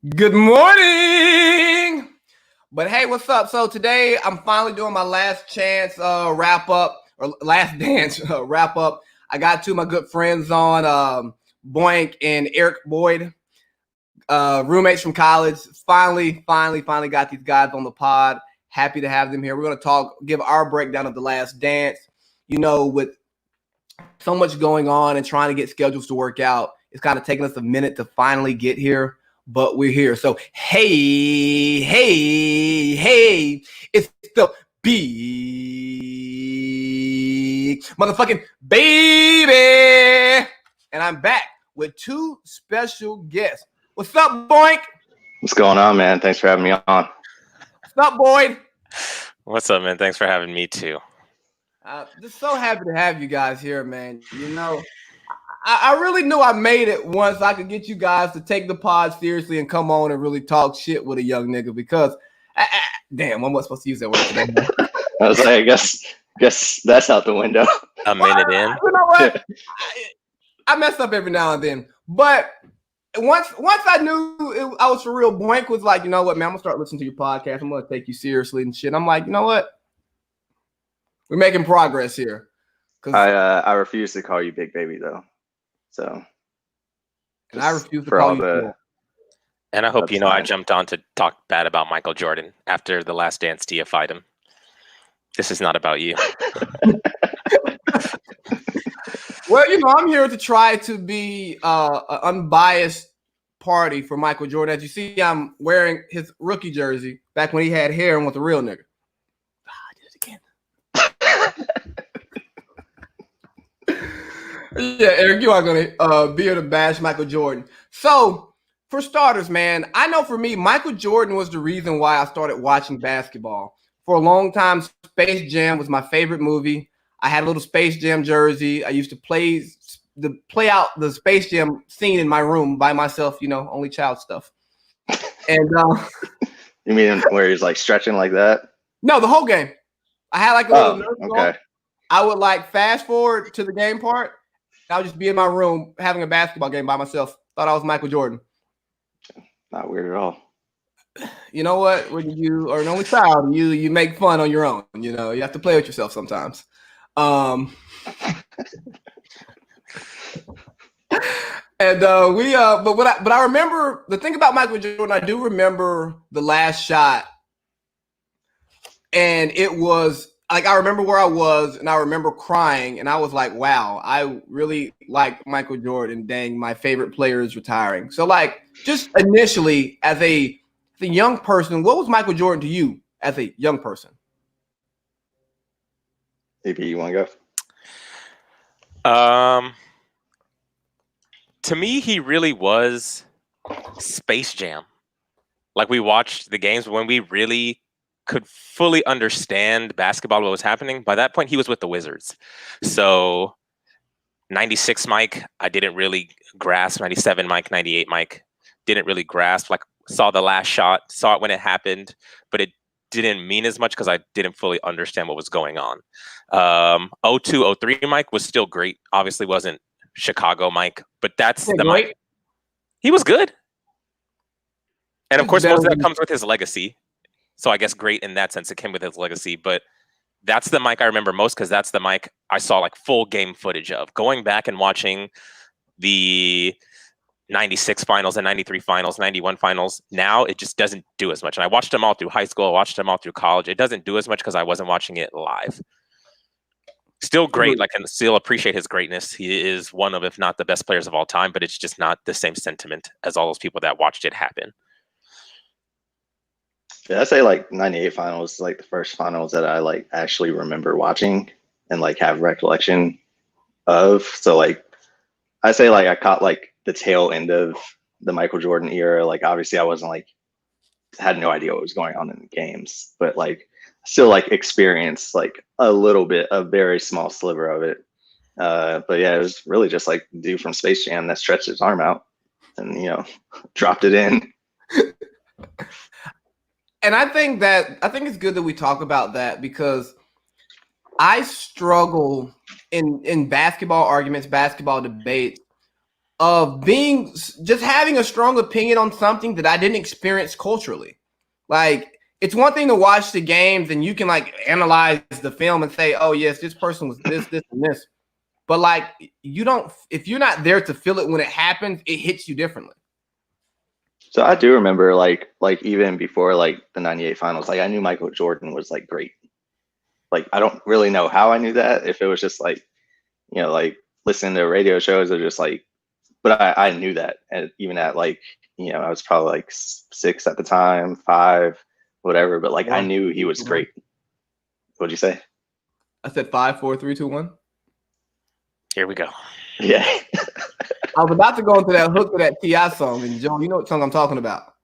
Good morning. But hey, what's up? So today I'm finally doing my last chance wrap up or last dance wrap up. I got two of my good friends on, Boink and Eric Boyd, roommates from college. Finally got these guys on the pod. Happy to have them here. We're gonna give our breakdown of the last dance. With so much going on and trying to get schedules to work out, it's kind of taking us a minute to finally get here, but we're here. So, hey, it's the big motherfucking baby. And I'm back with two special guests. What's up, Boink? What's going on, man? Thanks for having me on. What's up, Boyd? What's up, man? Thanks for having me too. Just so happy to have you guys here, man. I really knew I made it once I could get you guys to take the pod seriously and come on and really talk shit with a young nigga because, damn, I'm not supposed to use that word today. I was like, I guess that's out the window. A minute in. You know what? I mess up every now and then, but once I knew I was for real, Boink was like, you know what, man, I'm gonna start listening to your podcast. I'm gonna take you seriously and shit. I'm like, you know what? We're making progress here. I refuse to call you Big Baby though. So. And I refuse to call you. And I hope I jumped on to talk bad about Michael Jordan after the last dance deified him. This is not about you. Well, I'm here to try to be an unbiased party for Michael Jordan. As you see, I'm wearing his rookie jersey back when he had hair and was a real nigga. I did it again. Yeah, Eric, you are going to be here to bash Michael Jordan. So, for starters, man, I know for me, Michael Jordan was the reason why I started watching basketball. For a long time, Space Jam was my favorite movie. I had a little Space Jam jersey. I used to play out the Space Jam scene in my room by myself, only child stuff. And you mean where he's like stretching like that? No, the whole game. I had like a little okay. I would like fast forward to the game part. I would just be in my room having a basketball game by myself. Thought I was Michael Jordan. Not weird at all. You know what? When you are an only child, you make fun on your own. You have to play with yourself sometimes. And but I remember the thing about Michael Jordan. I do remember the last shot, and it was like I remember where I was, and I remember crying, and I was like, "Wow, I really like Michael Jordan. Dang, my favorite player is retiring." So, like, just initially as a young person, what was Michael Jordan to you as a young person? AP, you want to go? To me, he really was Space Jam. Like, we watched the games when we really could fully understand basketball, what was happening. By that point, he was with the Wizards. So 96 Mike, I didn't really grasp. 97 Mike, 98 Mike, didn't really grasp. Like, saw the last shot, saw it when it happened, but it didn't mean as much because I didn't fully understand what was going on. 02, 03 Mike was still great. Obviously wasn't Chicago Mike, but that's the Mike. He was good. And of course, most of that comes with his legacy. So I guess great in that sense, it came with his legacy. But that's the Mike I remember most because that's the Mike I saw like full game footage of. Going back and watching the 96 finals and 93 finals, 91 finals, now it just doesn't do as much. And I watched them all through high school, I watched them all through college. It doesn't do as much because I wasn't watching it live. Still great. I can still appreciate his greatness. He is one of, if not the best players of all time, but it's just not the same sentiment as all those people that watched it happen. Yeah, I'd say like 98 finals, like the first finals that I like actually remember watching and like have recollection of. So like, I say like I caught like the tail end of the Michael Jordan era. Like obviously I wasn't like, had no idea what was going on in the games, but like still like experienced like a little bit, a very small sliver of it. But yeah, it was really just like the dude from Space Jam that stretched his arm out and, dropped it in. And I think it's good that we talk about that because I struggle in basketball arguments, basketball debates of just having a strong opinion on something that I didn't experience culturally. Like, it's one thing to watch the games and you can like analyze the film and say, oh yes, this person was this, and this. But like, if you're not there to feel it when it happens, it hits you differently. So I do remember like even before like the 98 finals, like I knew Michael Jordan was like great. Like, I don't really know how I knew that, if it was just like, you know, like listening to radio shows or just like, but I knew that. And even at like, you know, I was probably like 6 at the time, 5, whatever, but like I knew he was great. What'd you say? I said 5, 4, 3, 2, 1. Here we go. Yeah. I was about to go into that hook of that T.I. song, and Joe, you know what song I'm talking about.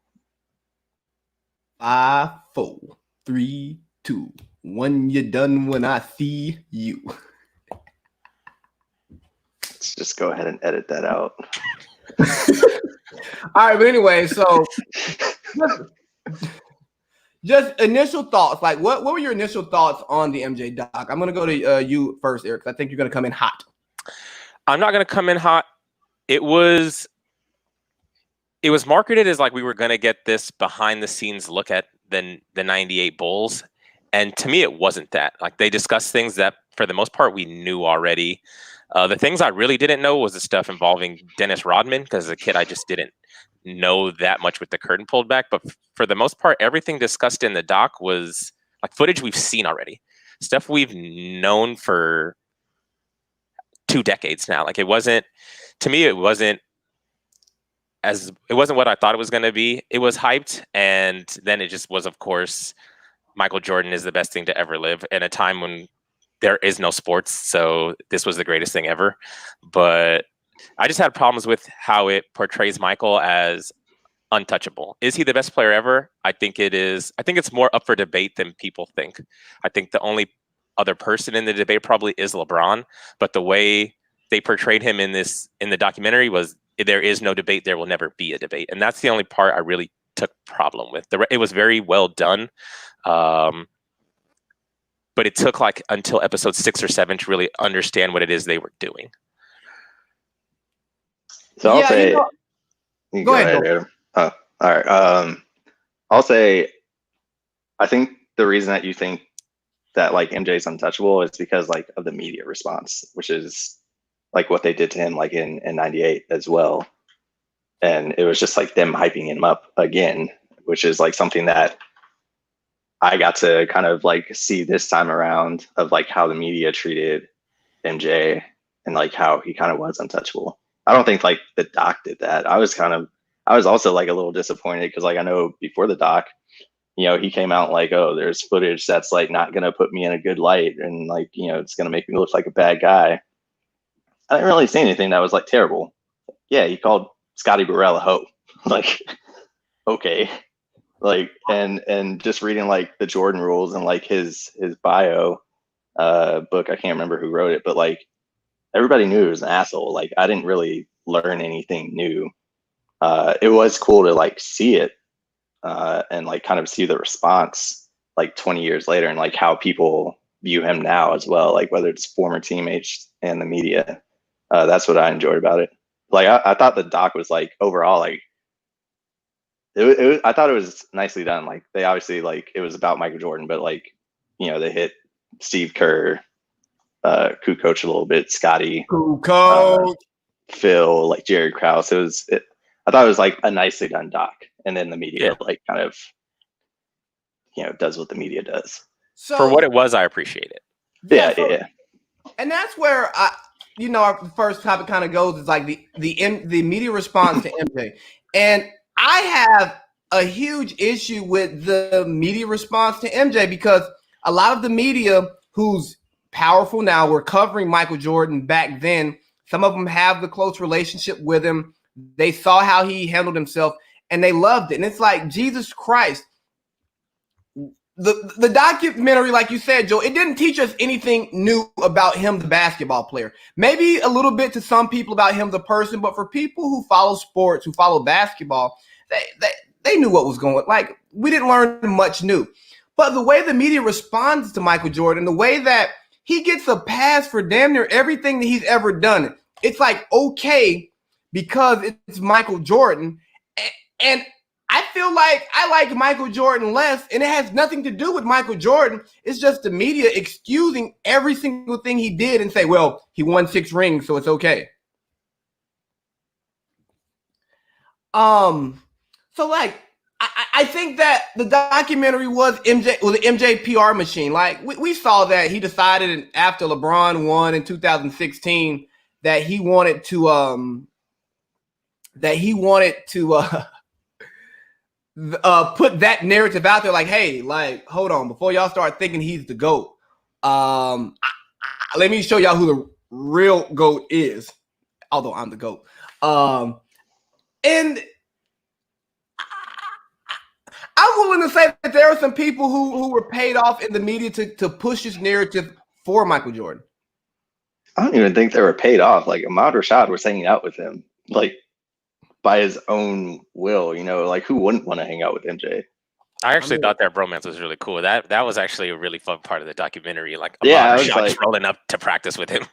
5, 4, 3, 2, 1. You're done when I see you. Let's just go ahead and edit that out. All right, but anyway, so just initial thoughts. Like, what were your initial thoughts on the MJ doc? I'm gonna go to you first, Eric. I think you're gonna come in hot. I'm not gonna come in hot. It was marketed as like we were gonna get this behind the scenes look at the 98 Bulls, and to me it wasn't that. Like, they discussed things that for the most part we knew already. The things I really didn't know was the stuff involving Dennis Rodman, because as a kid I just didn't know that much with the curtain pulled back. But for the most part, everything discussed in the doc was like footage we've seen already, stuff we've known for 2 decades now. Like, it wasn't, to me, it wasn't what I thought it was going to be. It was hyped, and then it just was, of course, Michael Jordan is the best thing to ever live in a time when there is no sports. So this was the greatest thing ever. But I just had problems with how it portrays Michael as untouchable. Is he the best player ever? I think it is. I think it's more up for debate than people think. I think the only other person in the debate probably is LeBron, but the way they portrayed him in the documentary was, there is no debate, there will never be a debate. And that's the only part I really took problem with. It was very well done. But it took like until episode 6 or 7 to really understand what it is they were doing. So I'll say, go ahead. Adam. Oh, all right. I'll say, I think the reason that you think that like MJ's untouchable is because like of the media response, which is like what they did to him like in 98 as well. And it was just like them hyping him up again, which is like something that I got to kind of like see this time around, of like how the media treated MJ and like how he kind of was untouchable. I don't think like the doc did that. I was also like a little disappointed because like I know before the doc, you know, he came out like, oh, there's footage that's like not going to put me in a good light, and like, you know, it's going to make me look like a bad guy. I didn't really see anything that was like terrible. Yeah, he called Scotty Burrell a hoe. Like, okay. Like, and just reading like the Jordan rules and like his bio book, I can't remember who wrote it, but like everybody knew he was an asshole. Like, I didn't really learn anything new. It was cool to like see it and like kind of see the response like 20 years later, and like how people view him now as well, like whether it's former teammates and the media. That's what I enjoyed about it. Like, I thought the doc was like overall like I thought it was nicely done. Like, they obviously like it was about Michael Jordan, but like, you know, they hit Steve Kerr, Kukoc a little bit, Scotty, Phil, like Jerry Krause. I thought it was like a nicely done doc, and then the media like kind of, you know, does what the media does. So, for what it was, I appreciate it. Yeah. And that's where our first topic kind of goes, is like the media response to MJ. And I have a huge issue with the media response to MJ, because a lot of the media who's powerful now were covering Michael Jordan back then. Some of them have the close relationship with him. They saw how he handled himself and they loved it. And it's like, Jesus Christ. The documentary, like you said, Joe, it didn't teach us anything new about him, the basketball player. Maybe a little bit to some people about him, the person, but for people who follow sports, who follow basketball, they knew what was going on. Like, we didn't learn much new. But the way the media responds to Michael Jordan, the way that he gets a pass for damn near everything that he's ever done, it's like, okay, because it's Michael Jordan. And I feel like I like Michael Jordan less, and it has nothing to do with Michael Jordan. It's just the media excusing every single thing he did and say, well, he won 6 rings, so it's okay. So like, I think that the documentary was an MJ PR machine. Like we saw that he decided after LeBron won in 2016 that he wanted to put that narrative out there. Like, hey, like, hold on, before y'all start thinking he's the GOAT, let me show y'all who the real GOAT is. Although I'm the GOAT, and I'm willing to say that there are some people who were paid off in the media to push this narrative for Michael Jordan. I don't even think they were paid off. Like Ahmad Rashad was hanging out with him, like by his own will. You know, like who wouldn't want to hang out with MJ? I actually thought that bromance was really cool. That was actually a really fun part of the documentary. Like, yeah, Rashad just rolling up to practice with him.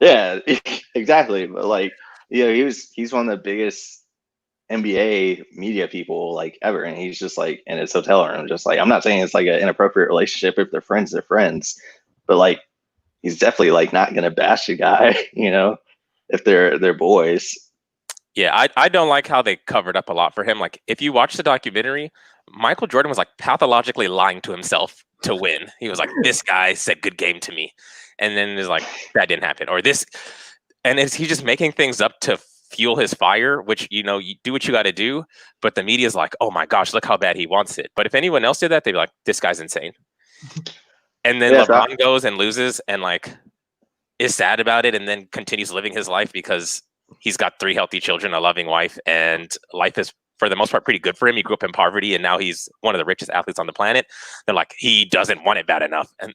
Yeah, exactly. But like, you know, he's one of the biggest NBA media people like ever, and he's just like in his hotel room, just like, I'm not saying it's like an inappropriate relationship. If they're friends, they're friends, but like he's definitely like not gonna bash a guy, you know, if they're boys. Yeah, I don't like how they covered up a lot for him. Like if you watch the documentary, Michael Jordan was like pathologically lying to himself to win. He was like, this guy said good game to me, and then it's like that didn't happen, or this, and is he just making things up to fuel his fire, which, you know, you do what you got to do, but the media's like, oh my gosh, look how bad he wants it. But if anyone else did that, they'd be like, this guy's insane. And then LeBron goes and loses and like is sad about it, and then continues living his life because he's got 3 healthy children, a loving wife, and life is for the most part pretty good for him. He grew up in poverty and now he's one of the richest athletes on the planet. They're like, he doesn't want it bad enough, and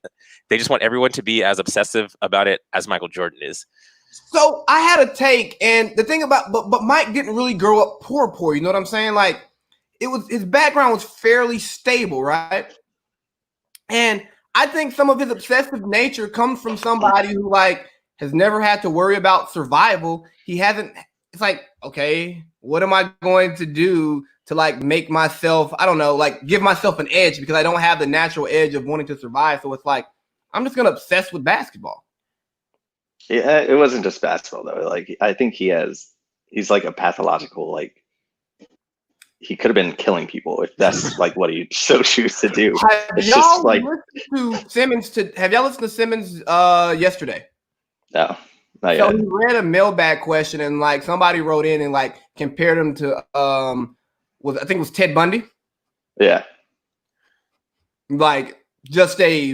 they just want everyone to be as obsessive about it as Michael Jordan is. So I had a take, and the thing about, but Mike didn't really grow up poor. You know what I'm saying? Like, his background was fairly stable, right? And I think some of his obsessive nature comes from somebody who like has never had to worry about survival. It's like, okay, what am I going to do to like make myself, I don't know, like give myself an edge, because I don't have the natural edge of wanting to survive. So it's like, I'm just gonna obsess with basketball. Yeah, it wasn't just basketball though. Like I think he's like a pathological, like he could have been killing people if that's like what he so chooses to do. Have y'all listened to Simmons yesterday? No, not so yet. He read a mailbag question, and like somebody wrote in and like compared him to I think it was Ted Bundy. Yeah. Like just a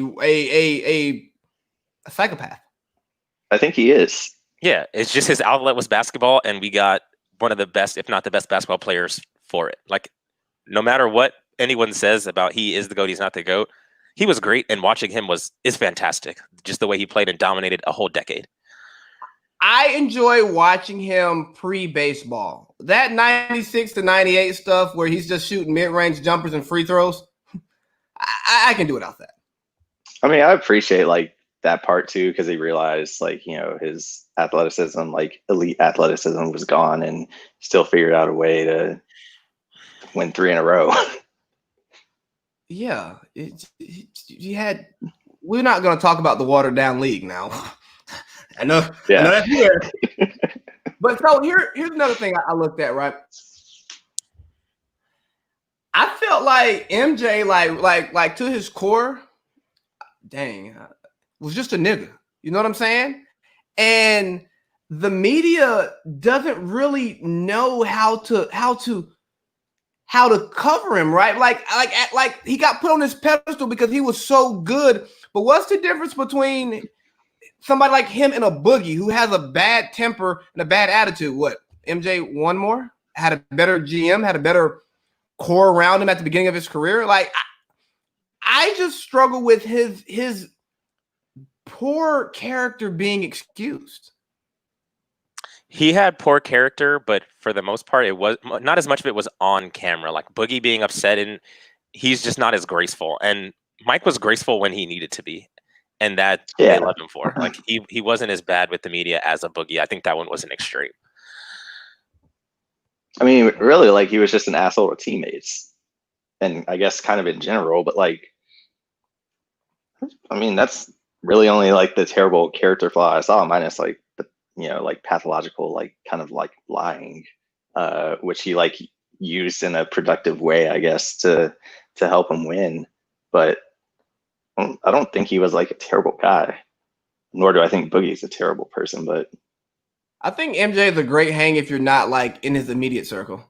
psychopath. I think he is. Yeah, it's just his outlet was basketball, and we got one of the best, if not the best, basketball players for it. Like, no matter what anyone says about he is the GOAT, he's not the GOAT, he was great, and watching him is fantastic. Just the way he played and dominated a whole decade. I enjoy watching him pre-baseball. That 96 to 98 stuff where he's just shooting mid-range jumpers and free throws, I can do without that. I mean, I appreciate like that part too, because he realized like, you know, his athleticism, like elite athleticism was gone, and still figured out a way to win 3 in a row. Yeah, we're not going to talk about the watered down league now. I know that's weird. But so here's another thing I looked at, right? I felt like MJ, like to his core, was just a nigga. You know what I'm saying? And the media doesn't really know how to cover him, right? Like he got put on this pedestal because he was so good. But what's the difference between somebody like him and a Boogie who has a bad temper and a bad attitude? What, MJ won more, had a better GM, had a better core around him at the beginning of his career? Like, I just struggle with his poor character being excused. He had poor character, but for the most part, it was not as much of it was on camera. Like Boogie being upset, and he's just not as graceful. And Mike was graceful when he needed to be, and that they loved him for. Like he wasn't as bad with the media as a Boogie. I think that one was an extreme. I mean, really, like he was just an asshole to teammates, and I guess kind of in general. But like, I mean, that's really only like the terrible character flaw I saw, minus like the like pathological like kind of like lying, which he like used in a productive way, I guess, to help him win. But I don't think he was like a terrible guy, nor do I think Boogie's a terrible person. But I think MJ is a great hang if you're not like in his immediate circle.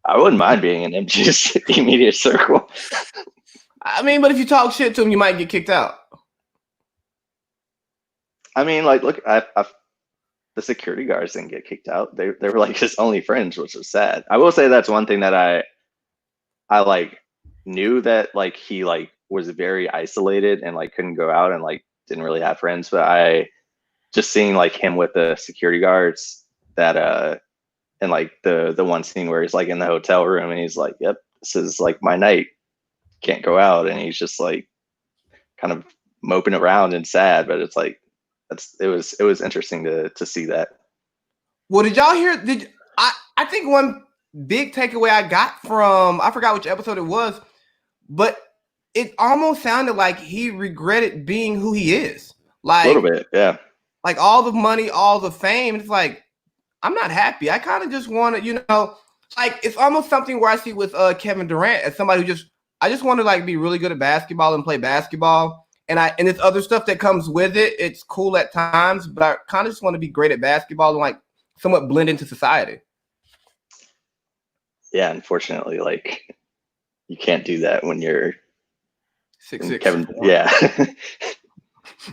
I wouldn't mind being in MJ's immediate circle. I mean, but if you talk shit to him, you might get kicked out. I mean, like, look, the security guards didn't get kicked out. They were like his only friends, which was sad. I will say that's one thing that I like knew that like he like was very isolated and like couldn't go out and like didn't really have friends. But I just seeing like him with the security guards that and like the one scene where he's like in the hotel room and he's like, "Yep, this is like my night. Can't go out," and he's just like kind of moping around and sad. But it's like it was interesting to see that. Well, did y'all hear? I think one big takeaway I got from, I forgot which episode it was, but it almost sounded like he regretted being who he is. Like A little bit, yeah. Like all the money, all the fame. It's like, I'm not happy. I kind of just want to, like it's almost something where I see with Kevin Durant as somebody who I just want to like be really good at basketball and play basketball. And this other stuff that comes with it, it's cool at times, but I kind of just want to be great at basketball and like somewhat blend into society. Yeah, unfortunately, like you can't do that when you're 6'6". Kevin. Yeah,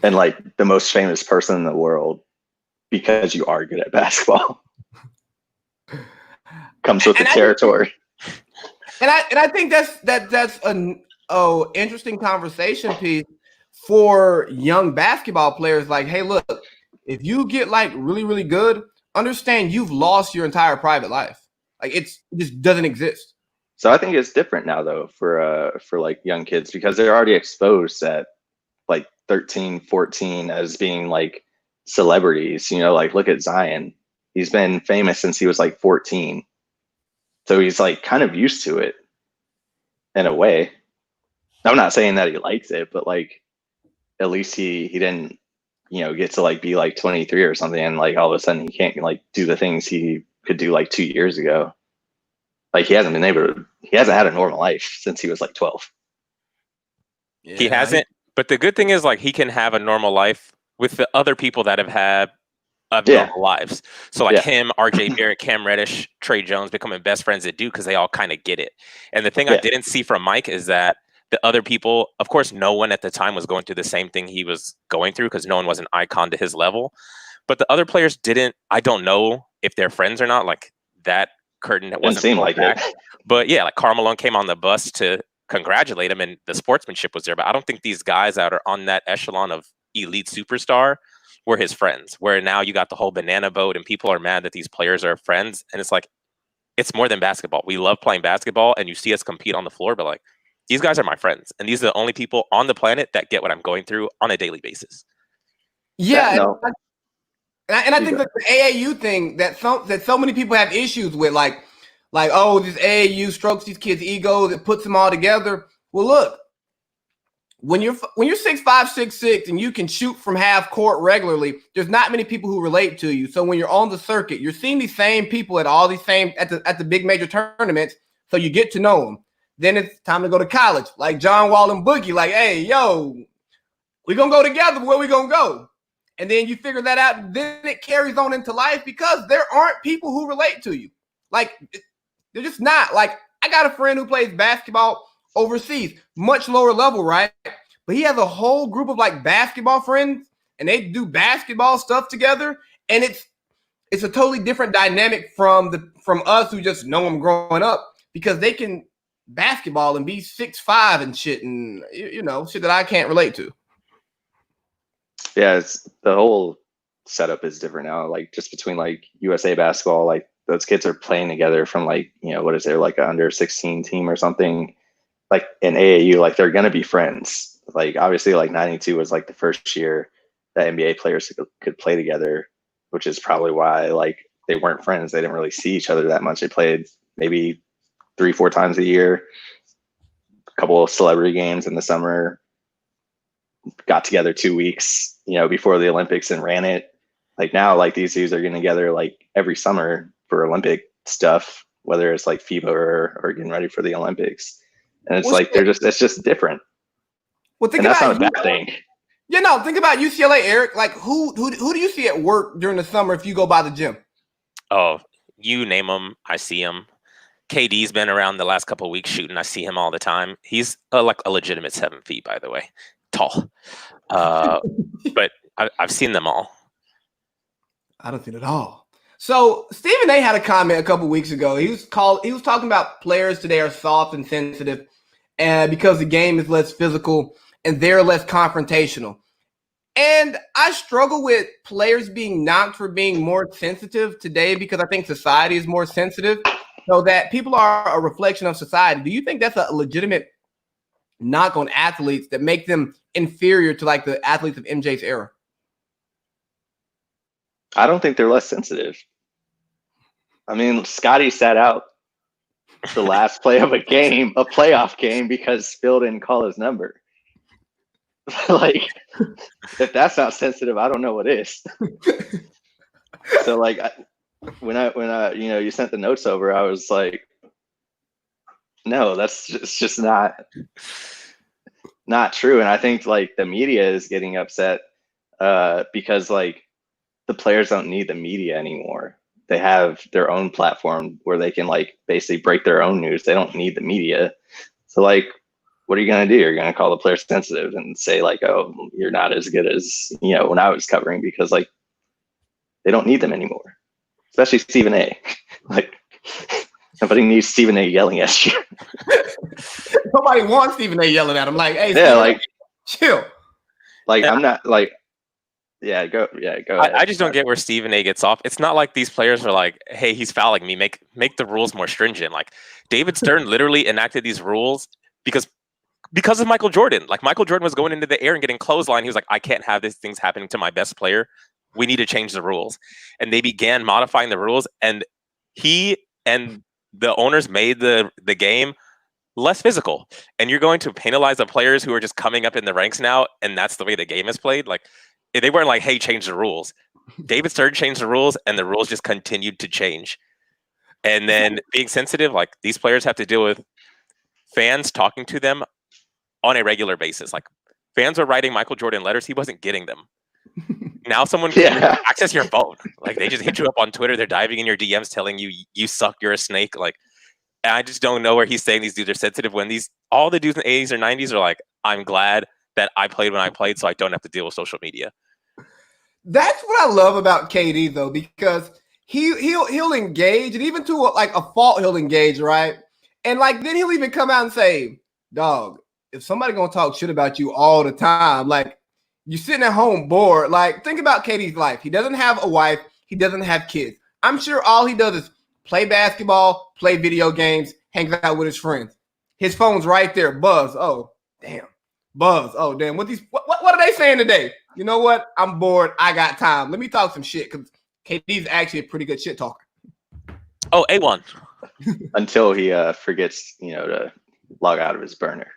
and like the most famous person in the world because you are good at basketball comes with the territory. And I think that's an interesting conversation piece for young basketball players. Like, hey, look, if you get like really, really good, understand you've lost your entire private life. Like it just doesn't exist. So I think it's different now though for like young kids because they're already exposed at like 13, 14 as being like celebrities, like look at Zion. He's been famous since he was like 14. So he's like kind of used to it in a way. I'm not saying that he likes it, but like at least he didn't, get to like be like 23 or something and like all of a sudden he can't like do the things he could do like 2 years ago. Like he hasn't had a normal life since he was like 12. Yeah, he hasn't, but the good thing is like he can have a normal life with the other people that have had abnormal lives. So like him, RJ Barrett, Cam Reddish, Trey Jones becoming best friends at Duke because they all kind of get it. And the thing I didn't see from Mike is that the other people, of course, no one at the time was going through the same thing he was going through because no one was an icon to his level. But the other players didn't. I don't know if they're friends or not. Like that curtain that wasn't seem like back. it. But yeah, like Karl Malone came on the bus to congratulate him and the sportsmanship was there. But I don't think these guys that are on that echelon of elite superstar were his friends, where now you got the whole banana boat and people are mad that these players are friends. And it's like, it's more than basketball. We love playing basketball and you see us compete on the floor, but like, these guys are my friends. And these are the only people on the planet that get what I'm going through on a daily basis. Yeah. And I think that the AAU thing that so many people have issues with, like, oh, this AAU strokes these kids' egos, it puts them all together. Well, look, when you're 6'5", 6'6", and you can shoot from half court regularly, there's not many people who relate to you. So when you're on the circuit, you're seeing these same people at all these same at the big major tournaments. So you get to know them. Then it's time to go to college, like John Wall and Boogie. Like, hey, yo, we're gonna go together. Where we gonna go? And then you figure that out. Then it carries on into life because there aren't people who relate to you. Like, they're just not. Like, I got a friend who plays basketball overseas, much lower level, right? But he has a whole group of like basketball friends, and they do basketball stuff together, and it's a totally different dynamic from us who just know them growing up because they can basketball and be 6'5" and shit, and shit that I can't relate to. Yeah, it's the whole setup is different now. Like just between like USA basketball, like those kids are playing together from like, what is there, like an under 16 team or something. Like in AAU, like they're gonna be friends. Like obviously like 92 was like the first year that NBA players could play together, which is probably why like they weren't friends. They didn't really see each other that much. They played maybe 3-4 times a year, a couple of celebrity games in the summer, got together 2 weeks, before the Olympics and ran it. Like now, like these dudes are getting together like every summer for Olympic stuff, whether it's like FIBA or getting ready for the Olympics. And it's like it's just different. Well, think and that's about not a bad thing. Think about UCLA, Eric. Like who do you see at work during the summer if you go by the gym? Oh, you name them, I see them. KD's been around the last couple of weeks shooting. I see him all the time. He's like a legitimate 7 feet, by the way, tall. But I've seen them all. I don't see it at all. So Stephen A had a comment a couple weeks ago. He was talking about players today are soft and sensitive, and because the game is less physical and they're less confrontational. And I struggle with players being knocked for being more sensitive today because I think society is more sensitive, so that people are a reflection of society. Do you think that's a legitimate knock on athletes that make them inferior to like the athletes of MJ's era? I don't think they're less sensitive. I mean, Scotty sat out the last play of a playoff game, because Phil didn't call his number. Like, if that's not sensitive, I don't know what is. So like, when I you sent the notes over, I was like, no, it's just not true. And I think like the media is getting upset because like the players don't need the media anymore. They have their own platform where they can like basically break their own news. They don't need the media. So like, what are you going to do? You're going to call the player sensitive and say like, oh, you're not as good as, when I was covering, because like they don't need them anymore, especially Stephen A. Like nobody needs Stephen A yelling at you. Nobody wants Stephen A yelling at him. Like, hey, yeah, Stephen, like chill. Like I'm not like, go ahead. I just don't get where Stephen A gets off. It's not like these players are like, hey, he's fouling me. Make the rules more stringent. Like David Stern literally enacted these rules because of Michael Jordan. Like Michael Jordan was going into the air and getting clothesline. He was like, I can't have these things happening to my best player. We need to change the rules. And they began modifying the rules, and he and the owners made the game less physical. And you're going to penalize the players who are just coming up in the ranks now, and that's the way the game is played. Like they weren't like, hey, change the rules. David Stern changed the rules, and the rules just continued to change. And then being sensitive, like these players have to deal with fans talking to them on a regular basis. Like fans were writing Michael Jordan letters. He wasn't getting them. Now someone can access your phone. Like they just hit you up on Twitter. They're diving in your DMs telling you, you suck, you're a snake. Like, and I just don't know where he's saying these dudes are sensitive when all the dudes in the 80s or 90s are like, I'm glad that I played when I played, so I don't have to deal with social media. That's what I love about KD though, because he'll engage, and even to a fault he'll engage, right? And like then he'll even come out and say, dog, if somebody gonna talk shit about you all the time, like you're sitting at home bored. Like think about KD's life. He doesn't have a wife. He doesn't have kids. I'm sure all he does is play basketball, play video games, hang out with his friends. His phone's right there. Buzz. Oh, damn. Buzz. Oh, damn. What are they saying today? You know what? I'm bored. I got time. Let me talk some shit, because KD's actually a pretty good shit talker. Oh, A1. Until he forgets, to log out of his burner.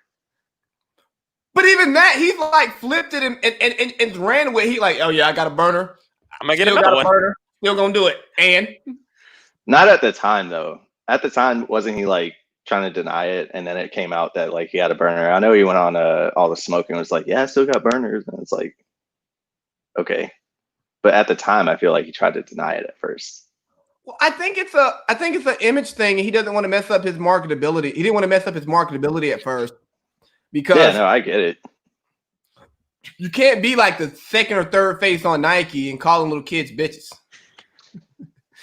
But even that, he's like flipped it and ran away. He like, oh yeah, I got a burner. I'm gonna get another one. Burner. Still gonna do it. And not at the time though. At the time, wasn't he like trying to deny it? And then it came out that like he had a burner. I know he went on All the Smoke and was like, yeah, I still got burners. And it's like, okay. But at the time, I feel like he tried to deny it at first. Well, I think it's an image thing. He doesn't want to mess up his marketability. He didn't want to mess up his marketability at first. Because I get it. You can't be like the second or third face on Nike and calling little kids bitches.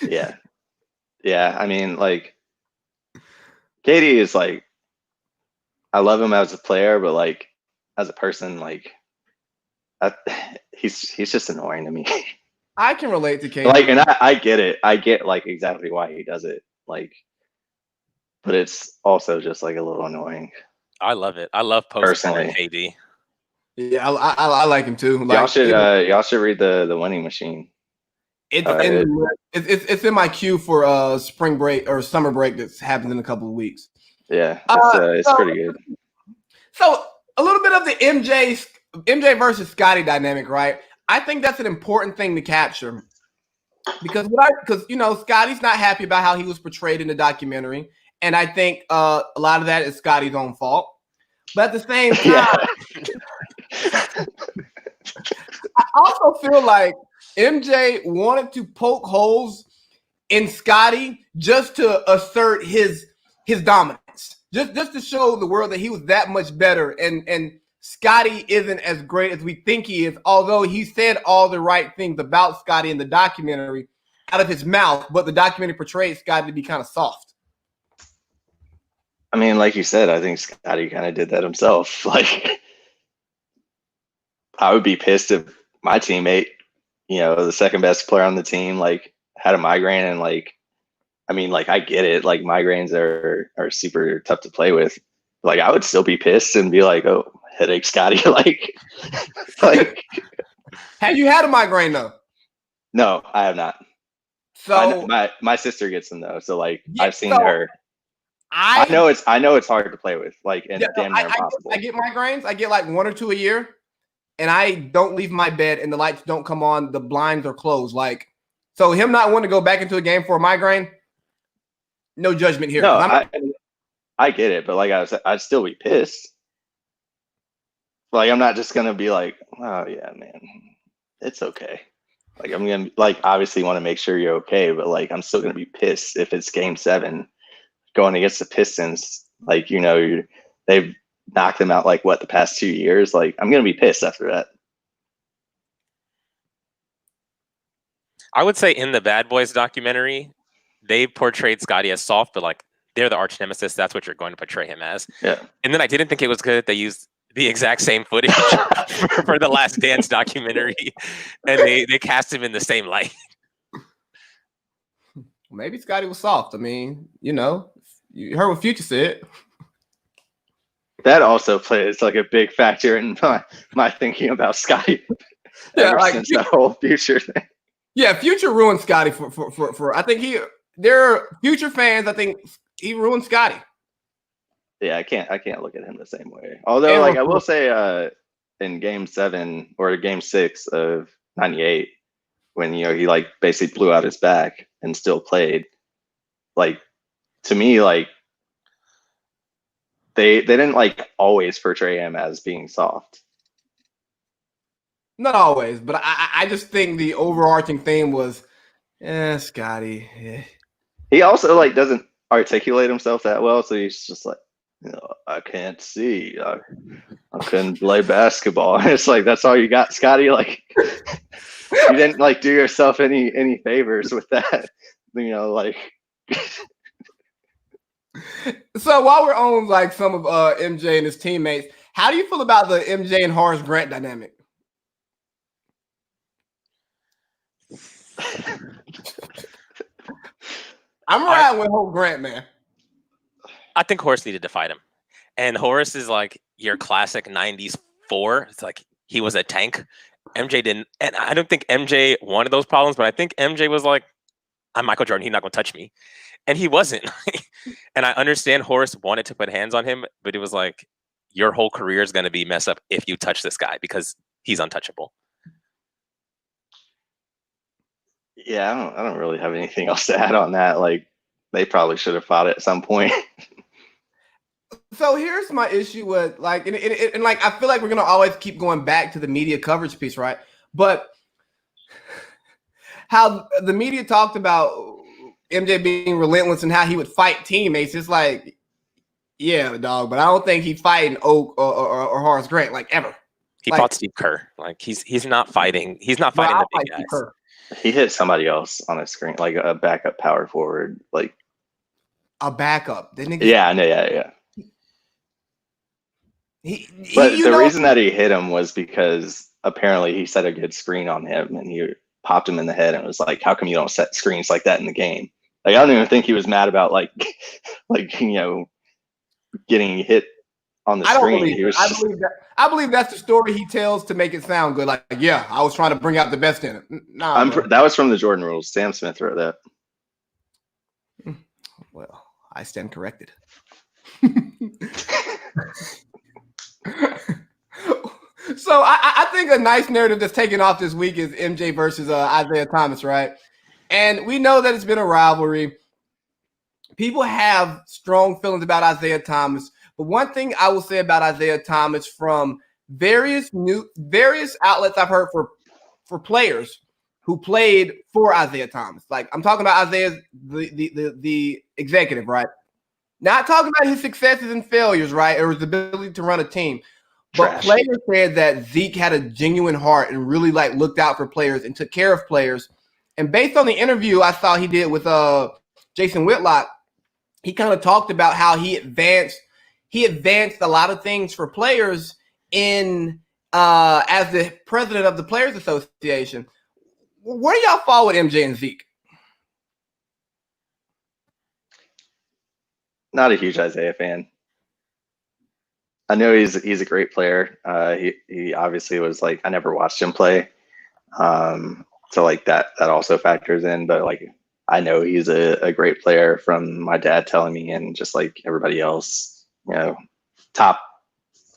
Yeah. I mean, like, KD is like, I love him as a player, but like as a person, like, he's just annoying to me. I can relate to KD. Like, and I get it. I get like exactly why he does it. Like, but it's also just like a little annoying. I love it. I love posting KD. Yeah, I like him too. Like, y'all should read the Winning Machine. It's All in right. it's in my queue for spring break or summer break that's happening in a couple of weeks. Yeah, Uh, it's so, pretty good. so a little bit of the MJ versus Scotty dynamic, right? I think that's an important thing to capture because Scotty's not happy about how he was portrayed in the documentary, and I think a lot of that is Scotty's own fault. But at the same time, I also feel like MJ wanted to poke holes in Scotty just to assert his dominance, just to show the world that he was that much better. And Scotty isn't as great as we think he is, although he said all the right things about Scotty in the documentary out of his mouth, but the documentary portrayed Scotty to be kind of soft. I mean, like you said, I think Scotty kind of did that himself. Like, I would be pissed if my teammate, the second best player on the team, like had a migraine and like, I mean, like I get it. Like migraines are super tough to play with. Like I would still be pissed and be like, "Oh, headache, Scotty." like. Have you had a migraine though? No, I have not. So my sister gets them though. So like yeah, I've seen her. I know it's hard to play with. Like and damn near impossible. I get migraines. I get like 1 or 2 a year. And I don't leave my bed and the lights don't come on, the blinds are closed. Like, so him not wanting to go back into a game for a migraine, no judgment here. No, I get it, but like I said, I'd still be pissed. Like I'm not just gonna be like, oh yeah, man, it's okay. Like I'm gonna like obviously want to make sure you're okay, but like I'm still gonna be pissed if it's Game 7 going against the Pistons. Like they've knocked them out like what the past 2 years. Like I'm gonna be pissed after that. I would say in the Bad Boys documentary, they portrayed Scotty as soft, but like they're the arch nemesis. That's what you're going to portray him as. Yeah. And then I didn't think it was good that they used the exact same footage for the Last Dance documentary, and they cast him in the same light. Maybe Scotty was soft. I mean, you heard what Future said. That also plays like a big factor in my thinking about Scotty. Yeah, ever like since that whole Future thing. Yeah, Future ruined Scotty for I think there are Future fans. I think he ruined Scotty. Yeah, I can't look at him the same way. Although, like I will say, in Game 7 or Game 6 of '98, when he like basically blew out his back and still played, like to me, like they didn't like always portray him as being soft. Not always, but I just think the overarching theme was, Scotty. Yeah. He also like doesn't articulate himself that well, so he's just like, I can't see. I couldn't play basketball. It's like that's all you got, Scotty. Like you didn't like do yourself any favors with that. Like. So while we're on like some of MJ and his teammates, how do you feel about the MJ and Horace Grant dynamic? I'm riding with Horace Grant, man. I think Horace needed to fight him. And Horace is like your classic 90s 4. It's like he was a tank. MJ didn't. And I don't think MJ wanted those problems, but I think MJ was like, I'm Michael Jordan. He's not going to touch me. And he wasn't. And I understand Horace wanted to put hands on him, but it was like, your whole career is going to be messed up if you touch this guy because he's untouchable. Yeah, I don't really have anything else to add on that. Like, they probably should have fought it at some point. So here's my issue with like, and like, I feel like we're gonna always keep going back to the media coverage piece, right? But how the media talked about MJ being relentless and how he would fight teammates. It's like, yeah, dog, but I don't think he's fighting Oak or Horace Grant like ever. He fought Steve Kerr. Like he's not fighting. He's not fighting the big guys. He hit somebody else on a screen, like a backup power forward, like a backup. Didn't he? Yeah, I know, yeah. But the reason that he hit him was because apparently he set a good screen on him and he popped him in the head and was like, how come you don't set screens like that in the game? Like, I don't even think he was mad about like getting hit on the I don't screen. believe He it. was I just, believe that. I believe that's the story he tells to make it sound good. Like, yeah, I was trying to bring out the best in it. Nah, bro. that was from the Jordan Rules. Sam Smith wrote that. Well, I stand corrected. So I think a nice narrative that's taken off this week is MJ versus Isaiah Thomas, right? And we know that it's been a rivalry. People have strong feelings about Isaiah Thomas, but one thing I will say about Isaiah Thomas from various outlets I've heard for players who played for Isaiah Thomas, like I'm talking about Isaiah, the executive, right? Not talking about his successes and failures, right, or his ability to run a team. But Trash. players said that Zeke had a genuine heart and really like looked out for players and took care of players. And based on the interview I saw he did with Jason Whitlock, he kind of talked about how he advanced a lot of things for players in as the president of the Players Association. Where do y'all fall with MJ and Zeke? Not a huge Isaiah fan. I know he's a great player. He obviously was like, I never watched him play. So like that also factors in, but like I know he's a great player from my dad telling me, and just like everybody else, you know, top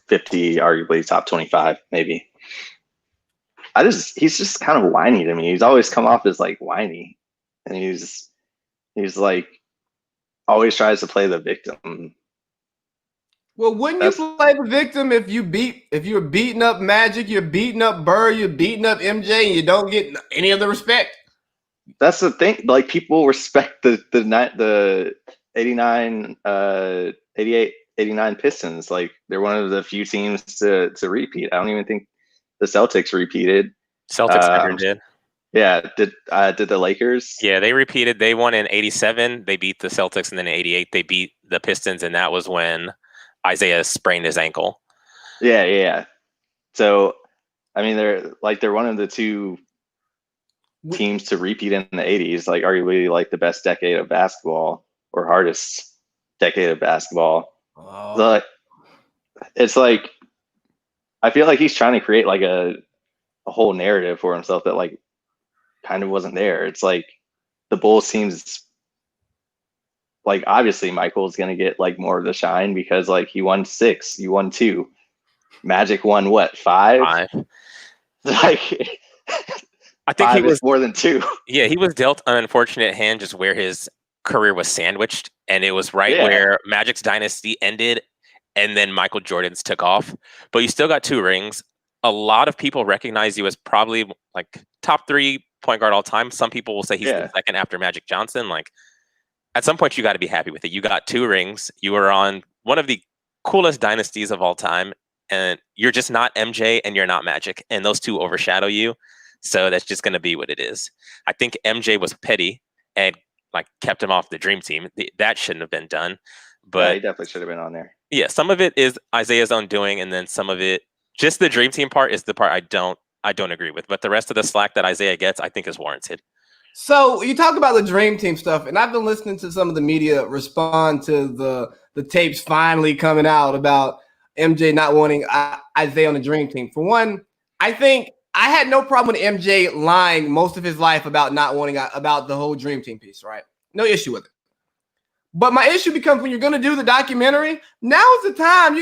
50, arguably top 25, maybe. He's just kind of whiny to me. He's always come off as like whiny, and he's like always tries to play the victim. Well, wouldn't you play the victim if you're beating up Magic, you're beating up Bird, you're beating up MJ, and you don't get any of the respect? That's the thing. Like people respect the 89, 88, 89 Pistons. Like they're one of the few teams to repeat. I don't even think the Celtics repeated. Celtics never did. Yeah, did the Lakers? Yeah, they repeated. They won in '87. They beat the Celtics, and then in '88 they beat the Pistons, and that was when Isaiah sprained his ankle. Yeah. So, I mean, they're one of the two teams to repeat in the '80s, like arguably like the best decade of basketball or hardest decade of basketball. Oh. So, it's like I feel like he's trying to create like a whole narrative for himself that like kind of wasn't there. It's like the Bulls teams, like obviously Michael's gonna get like more of the shine because like he won 6, you won 2, Magic won what 5? Like I think he was more than 2. Yeah, he was dealt an unfortunate hand just where his career was sandwiched, and it was where Magic's dynasty ended and then Michael Jordan's took off. But you still got 2 rings. A lot of people recognize you as probably like top 3 point guard all time. Some people will say he's the second after Magic Johnson. Like at some point you got to be happy with it. You got 2 rings. You were on one of the coolest dynasties of all time, and you're just not MJ and you're not Magic, and those 2 overshadow you. So that's just going to be what it is. I think MJ was petty and like kept him off the dream team. That shouldn't have been done. But he definitely should have been on there. Yeah, some of it is Isaiah's own doing, and then some of it, just the dream team part, is the part I don't agree with. But the rest of the slack that Isaiah gets, I think is warranted. So you talk about the dream team stuff, and I've been listening to some of the media respond to the tapes finally coming out about MJ not wanting Isaiah on the dream team. For one, I think I had no problem with MJ lying most of his life about not wanting about the whole dream team piece, right? No issue with it. But my issue becomes when you're going to do the documentary, now is the time,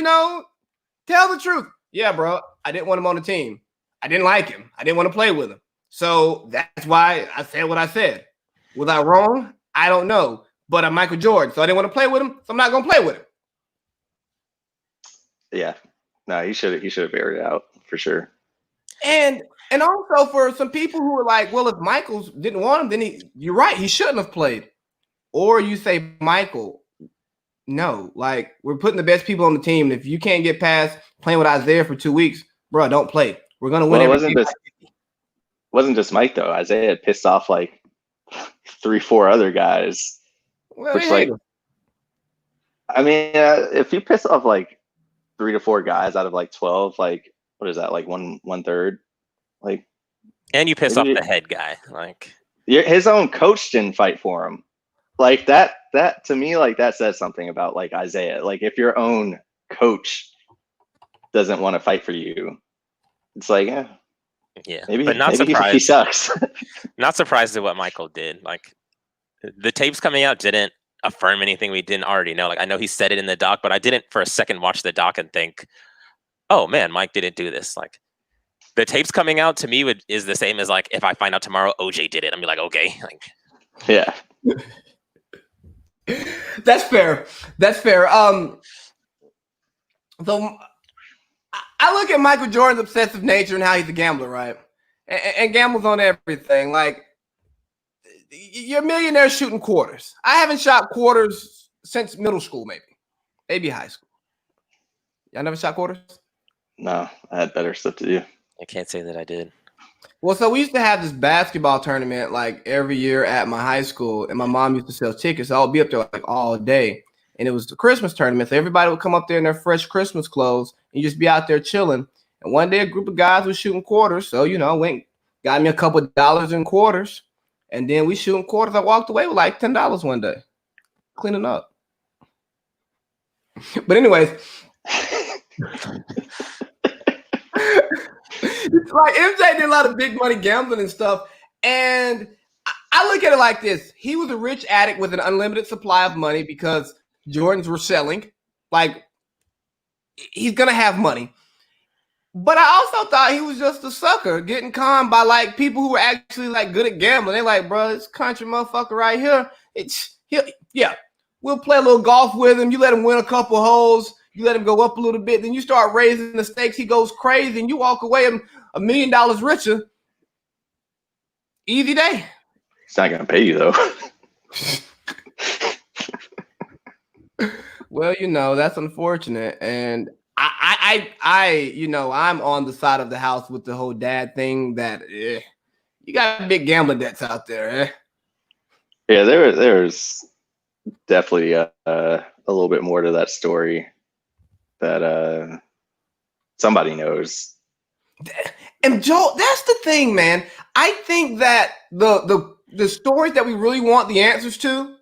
tell the truth. Yeah, bro, I didn't want him on the team. I didn't like him. I didn't want to play with him. So that's why I said what I said. Was I wrong? I don't know. But I'm Michael Jordan, so I didn't want to play with him, so I'm not going to play with him. Yeah. No, he should have aired it out for sure. And also for some people who are like, well, if Michaels didn't want him, then you're right, he shouldn't have played. Or you say, Michael, no, like we're putting the best people on the team. And if you can't get past playing with Isaiah for 2 weeks, bro, don't play. We're gonna win. It wasn't just Mike though. Isaiah had pissed off like 3-4 other guys. Well, which like, I mean, if you piss off like 3 to 4 guys out of like 12, like what is that? Like one third, like. And you piss off the head guy, like his own coach didn't fight for him. Like that to me, like that says something about like Isaiah. Like if your own coach doesn't want to fight for you. It's like, Yeah, maybe, but not maybe he surprised. sucks. Not surprised at what Michael did. Like the tapes coming out didn't affirm anything we didn't already know. Like I know he said it in the doc, but I didn't for a second watch the doc and think, "Oh man, Mike didn't do this." Like the tapes coming out to me is the same as like if I find out tomorrow OJ did it, I'm be like, okay, like Yeah. That's fair. That's fair. So I look at Michael Jordan's obsessive nature and how he's a gambler, right? And gambles on everything. Like you're a millionaire shooting quarters. I haven't shot quarters since middle school, maybe high school. Y'all never shot quarters? No, I had better stuff to do. I can't say that I did. Well, so we used to have this basketball tournament like every year at my high school, and my mom used to sell tickets. So I would be up there like all day, and it was the Christmas tournament. So everybody would come up there in their fresh Christmas clothes and just be out there chilling. And one day, a group of guys was shooting quarters. So went got me a couple of dollars in quarters, and then we shooting quarters. I walked away with like $10 one day, cleaning up. But anyways. It's like MJ did a lot of big money gambling and stuff, and I look at it like this: he was a rich addict with an unlimited supply of money because Jordans were selling. Like he's gonna have money, but I also thought he was just a sucker getting conned by like people who were actually like good at gambling. They're like, bro, this country motherfucker right here. We'll play a little golf with him. You let him win a couple holes. You let him go up a little bit, then you start raising the stakes. He goes crazy, and you walk away $1 million richer. Easy day. He's not going to pay you, though. Well, that's unfortunate. And I'm on the side of the house with the whole dad thing that you got big gambling debts out there. Yeah, there's definitely a little bit more to that story that somebody knows. And Joel, that's the thing, man. I think that the stories that we really want the answers to,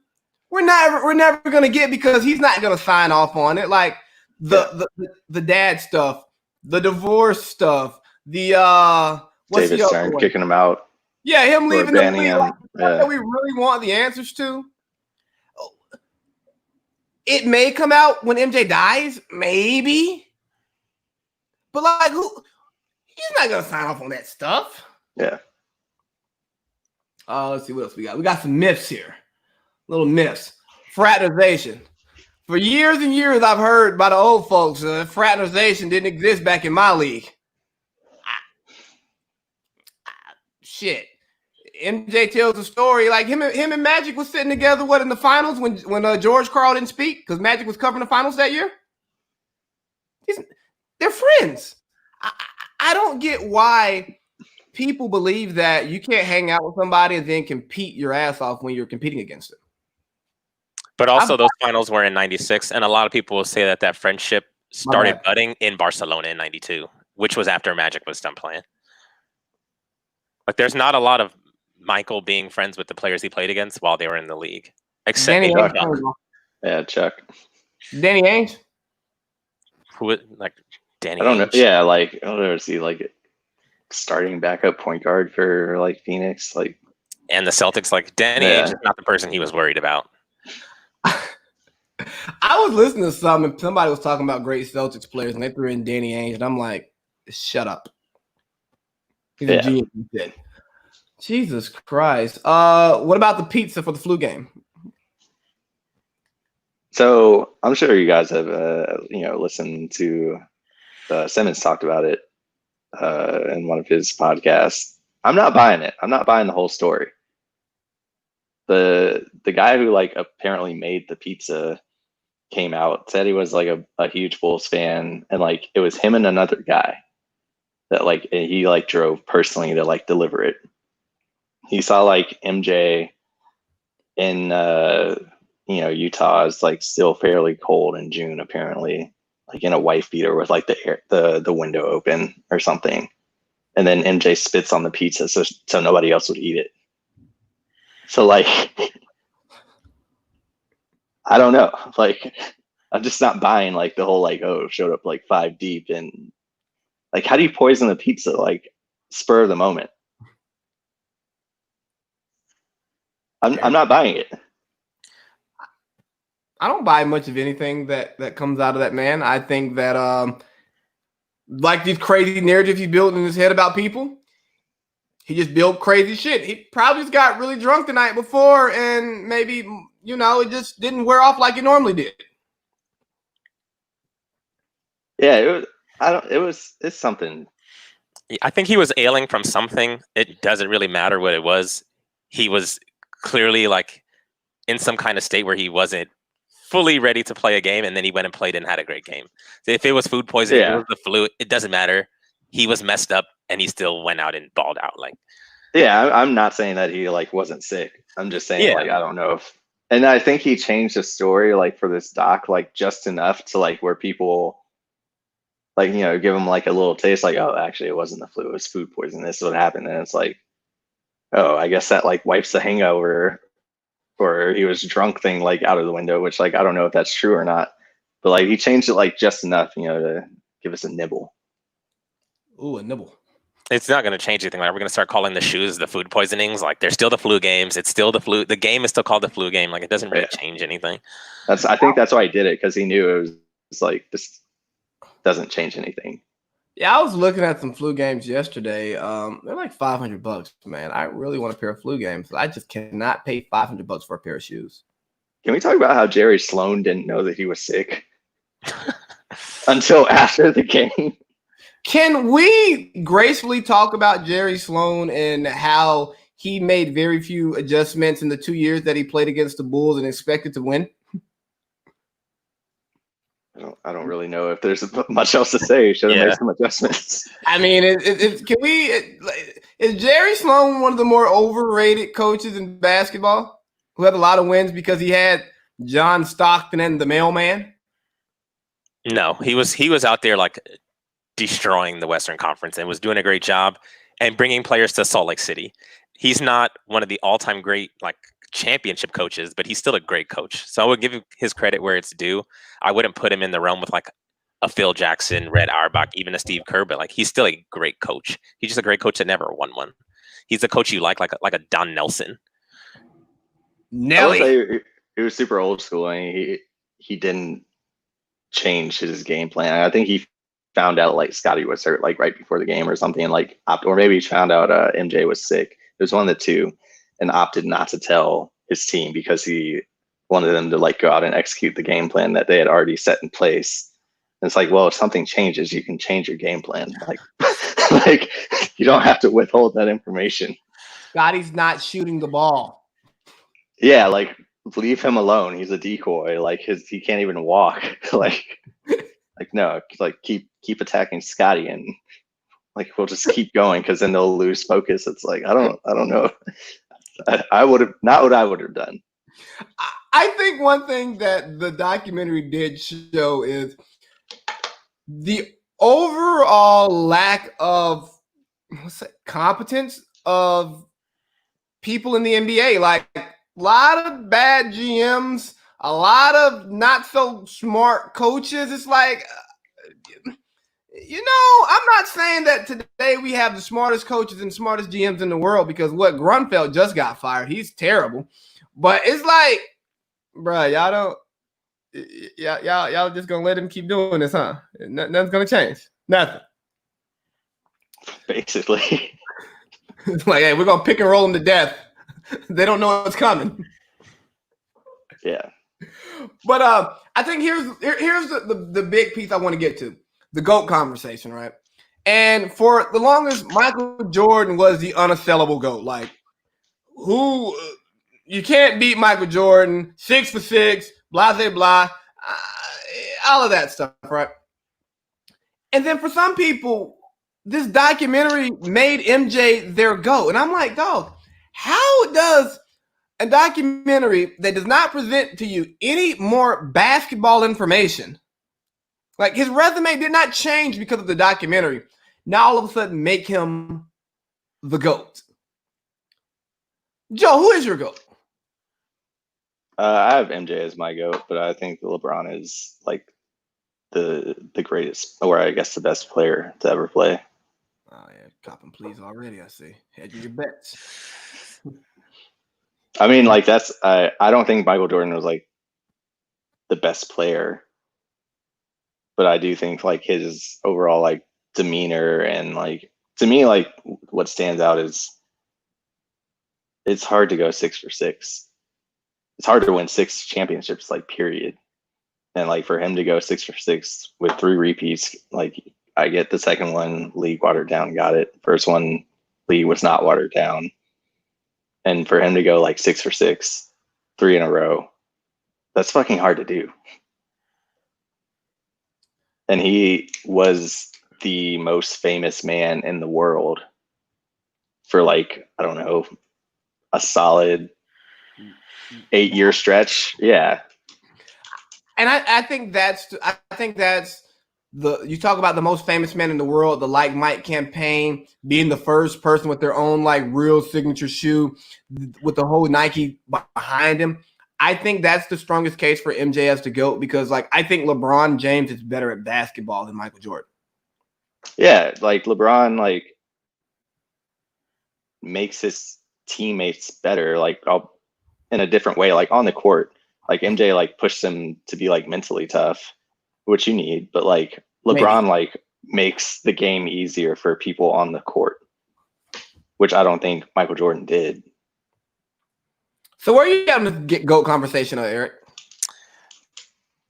we're never gonna get because he's not gonna sign off on it. Like the dad stuff, the divorce stuff, the what's David the Stern other kicking him out. Yeah, him leaving the league. Like, that we really want the answers to. It may come out when MJ dies, maybe. But like, he's not gonna sign off on that stuff. Yeah. Let's see what else we got. We got some myths here. Little myths. Fraternization. For years and years, I've heard by the old folks, fraternization didn't exist back in my league. Shit. MJ tells a story like him and Magic was sitting together. In the finals when George Karl didn't speak because Magic was covering the finals that year. They're friends. I don't get why people believe that you can't hang out with somebody and then compete your ass off when you're competing against them. But also, those finals were in '96, and a lot of people will say that friendship started budding in Barcelona in '92, which was after Magic was done playing. Like, there's not a lot of Michael being friends with the players he played against while they were in the league, except Chuck. Danny Ainge. Who like Danny? I don't know. Ainge? Yeah, like I don't ever see like starting backup point guard for like Phoenix, like and the Celtics. Like Danny Ainge is not the person he was worried about. I was listening to something, and somebody was talking about great Celtics players, and they threw in Danny Ainge, and I'm like, shut up. He's a genius. Jesus Christ. What about the pizza for the flu game? So I'm sure you guys have, listened to Simmons talked about it in one of his podcasts. I'm not buying it. I'm not buying the whole story. The guy who like apparently made the pizza came out, said he was like a huge Bulls fan, and like it was him and another guy that like he like drove personally to like deliver it. He saw like MJ in Utah is like still fairly cold in June, apparently, like in a wife beater with like the window open or something. And then MJ spits on the pizza so nobody else would eat it. So like I don't know. Like I'm just not buying like the whole like, oh, showed up like 5 deep, and like, how do you poison the pizza like spur of the moment? I'm not buying it. I don't buy much of anything that comes out of that man. I think that like these crazy narratives he built in his head about people, he just built crazy shit. He probably just got really drunk the night before, and maybe it just didn't wear off like it normally did. Yeah, it's something. I think he was ailing from something. It doesn't really matter what it was. He was clearly like in some kind of state where he wasn't fully ready to play a game, and then he went and played and had a great game. So if it was food poisoning, if it was the flu, it doesn't matter. He was messed up, and he still went out and balled out. Like, yeah, I'm not saying that he like wasn't sick. I'm just saying like, I don't know if, and I think he changed the story like for this doc like just enough to like where people like, give him like a little taste, like, oh, actually it wasn't the flu, it was food poisoning. This is what happened. And it's like, oh, I guess that like wipes the hangover or he was drunk thing like out of the window, which like I don't know if that's true or not. But like he changed it like just enough, to give us a nibble. Ooh, a nibble. It's not going to change anything. Like, we're going to start calling the shoes the food poisonings. Like, they're still the flu games. It's still the flu. The game is still called the flu game. Like, it doesn't really change anything. I think that's why he did it, because he knew it was like, this doesn't change anything. Yeah, I was looking at some flu games yesterday. They're like $500, man. I really want a pair of flu games. I just cannot pay $500 for a pair of shoes. Can we talk about how Jerry Sloan didn't know that he was sick until after the game? Can we gracefully talk about Jerry Sloan and how he made very few adjustments in the 2 years that he played against the Bulls and expected to win? I don't really know if there's much else to say. Should have made some adjustments. I mean, is Jerry Sloan one of the more overrated coaches in basketball who had a lot of wins because he had John Stockton and the mailman? No, he was out there like destroying the Western Conference and was doing a great job and bringing players to Salt Lake City. He's not one of the all-time great like championship coaches, but he's still a great coach. So I would give him his credit where it's due. I wouldn't put him in the realm with like a Phil Jackson, Red Auerbach, even a Steve Kerr, but like he's still a great coach. He's just a great coach that never won one. He's a coach you like a Don Nelson. Nelly. I would say he was super old school, and he didn't change his game plan. I think he found out like Scotty was hurt like right before the game or something, like or maybe he found out MJ was sick. It was one of the two, and opted not to tell his team because he wanted them to like go out and execute the game plan that they had already set in place. And it's like, well, if something changes, you can change your game plan. Like, like you don't have to withhold that information. Scotty's not shooting the ball. Yeah, like leave him alone. He's a decoy. Like he can't even walk. like no, like keep attacking Scotty, and like we'll just keep going, because then they'll lose focus. It's like I don't know. I would have not what I would have done. I think one thing that the documentary did show is the overall lack of competence of people in the NBA. Like a lot of bad GMs, a lot of not so smart coaches. It's like, I'm not saying that today we have the smartest coaches and smartest GMs in the world, because what Grunfeld just got fired. He's terrible. But it's like, bro, y'all just gonna let him keep doing this, huh? Nothing's gonna change. Nothing. Basically. It's like, hey, we're gonna pick and roll them to death. They don't know what's coming. Yeah. But I think here's the big piece I want to get to. The GOAT conversation, right? And for the longest, Michael Jordan was the unassailable GOAT. Like, who you can't beat Michael Jordan, 6 for 6, blah, blah, blah, all of that stuff, right? And then for some people, this documentary made MJ their GOAT. And I'm like, dog, how does a documentary that does not present to you any more basketball information, like his resume did not change because of the documentary, now all of a sudden make him the GOAT? Joe, who is your GOAT? I have MJ as my GOAT, but I think LeBron is like the greatest, or I guess the best player to ever play. Oh yeah, copping please already. I see. Hedging your bets. I mean, like that's I don't think Michael Jordan was like the best player, but I do think like his overall like demeanor and like to me like what stands out is it's hard to go 6 for 6. It's hard to win 6 championships, like period. And like for him to go 6 for 6 with 3 repeats, like I get the second one league watered down, got it. First one league was not watered down, and for him to go like 6 for 6, 3 in a row, that's fucking hard to do. And he was the most famous man in the world for like, I don't know, a solid 8-year stretch. Yeah. And I think that's you talk about the most famous man in the world, the Like Mike campaign, being the first person with their own like real signature shoe with the whole Nike behind him. I think that's the strongest case for MJ as the GOAT because like I think LeBron James is better at basketball than Michael Jordan. Yeah, like LeBron like makes his teammates better like in a different way, like on the court. Like MJ like pushed him to be like mentally tough, which you need, but like LeBron like makes the game easier for people on the court, which I don't think Michael Jordan did. So where are you having this GOAT conversation, Eric?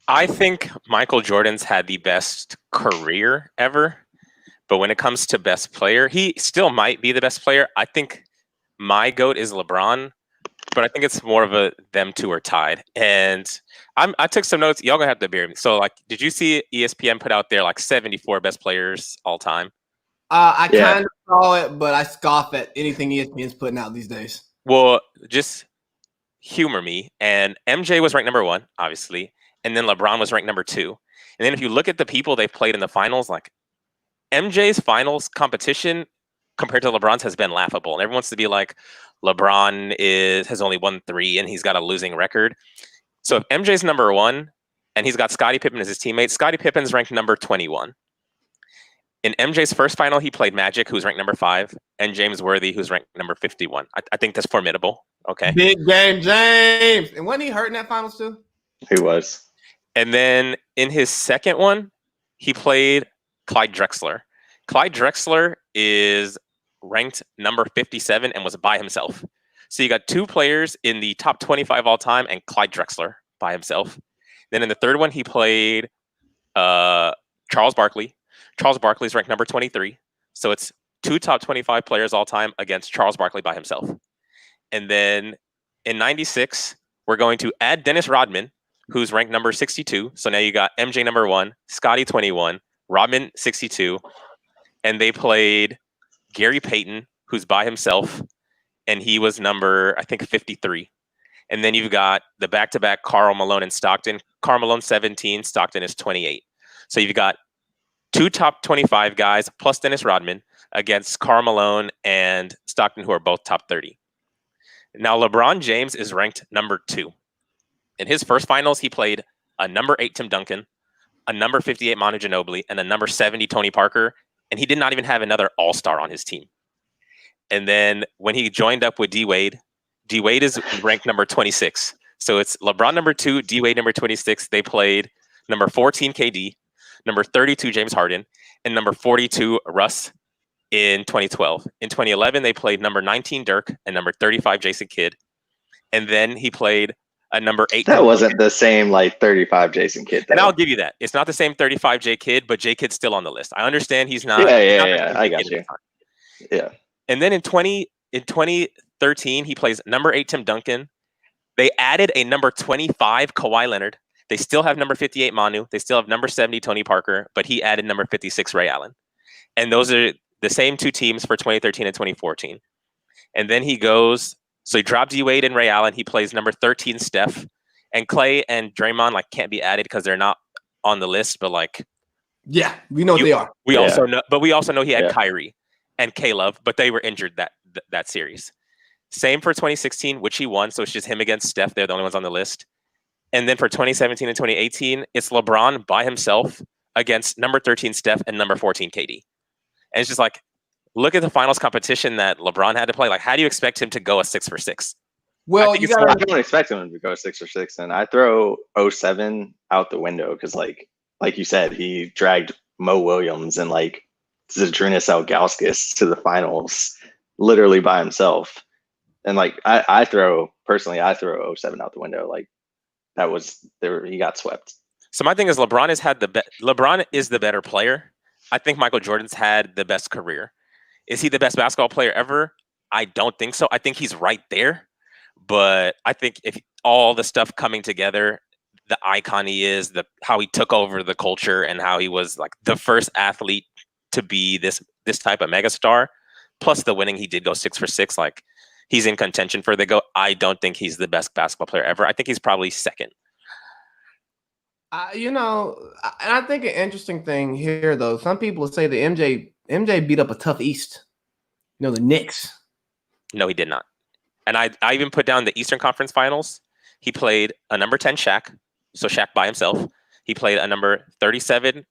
I think Michael Jordan's had the best career ever, but when it comes to best player, he still might be the best player. I think my GOAT is LeBron, but I think it's more of a them two are tied. And I took some notes. Y'all gonna have to bear me. So, like, did you see ESPN put out there like 74 best players all time? I kind of saw it, but I scoff at anything ESPN's putting out these days. Well, just humor me. And MJ was ranked number 1, obviously, and then LeBron was ranked number 2. And then if you look at the people they've played in the finals, like MJ's finals competition compared to LeBron's has been laughable. And everyone wants to be like, LeBron has only won 3 and he's got a losing record. So if MJ's number 1 and he's got Scottie Pippen as his teammate, Scottie Pippen's ranked number 21. In MJ's first final, he played Magic, who's ranked number 5, and James Worthy, who's ranked number 51. I think that's formidable. Okay. Big game, James. And wasn't he hurt in that finals too? He was. And then in his second one, he played Clyde Drexler. Clyde Drexler is ranked number 57 and was by himself. So you got 2 players in the top 25 all time and Clyde Drexler by himself. Then in the third one, he played Charles Barkley. Charles Barkley's ranked number 23. So it's 2 top 25 players all time against Charles Barkley by himself. And then in 96, we're going to add Dennis Rodman, who's ranked number 62. So now you got MJ number 1, Scottie 21, Rodman 62. And they played Gary Payton, who's by himself, and he was number, I think, 53. And then you've got the back-to-back Karl Malone and Stockton. Karl Malone 17, Stockton is 28. So you've got 2 top 25 guys plus Dennis Rodman against Karl Malone and Stockton, who are both top 30. Now, LeBron James is ranked number 2. In his first finals, he played a number 8 Tim Duncan, a number 58 Manu Ginobili, and a number 70 Tony Parker, and he did not even have another all-star on his team. And then when he joined up with D-Wade, D-Wade is ranked number 26. So it's LeBron number 2, D-Wade number 26. They played number 14 KD, number 32 James Harden, and number 42 Russ in 2012. In 2011, they played number 19 Dirk and number 35 Jason Kidd. And then he played a number 8. That wasn't the same like 35 Jason Kidd, though. And I'll give you that. It's not the same 35 J Kidd, but J Kidd's still on the list. I understand he's not. Yeah. I got you. Yeah. And then in 2013, he plays number 8 Tim Duncan. They added a number 25 Kawhi Leonard. They still have number 58 Manu. They still have number 70 Tony Parker, but he added number 56 Ray Allen. And those are the same 2 teams for 2013 and 2014. And then he goes, so he dropped D-Wade and Ray Allen. He plays number 13 Steph. And Clay and Draymond like can't be added because they're not on the list, but like yeah, we know they are. We also know he had Yeah. Kyrie and K-Love, but they were injured that series. Same for 2016, which he won. So it's just him against Steph. They're the only ones on the list. And then for 2017 and 2018, it's LeBron by himself against number 13 Steph and number 14 KD. And it's just like, look at the finals competition that LeBron had to play. Like, how do you expect him to go a 6 for 6? Well, I don't expect him to go 6 for 6, and I throw 07 out the window because, like you said, he dragged Mo Williams and like Zydrunas Ilgauskas to the finals literally by himself. And like I throw 07 out the window. Like that was there. He got swept. So my thing is LeBron is the better player. I think Michael Jordan's had the best career. Is he the best basketball player ever? I don't think so. I think he's right there. But I think if all the stuff coming together, the icon he is, how he took over the culture, and how he was like the first athlete to be this type of megastar, plus the winning, he did go 6 for 6. Like he's in contention for the GOAT. I don't think he's the best basketball player ever. I think he's probably second. And I think an interesting thing here, though, some people say that MJ beat up a tough East. The Knicks. No, he did not. And I even put down the Eastern Conference Finals. He played a number 10 Shaq, so Shaq by himself. He played a number 37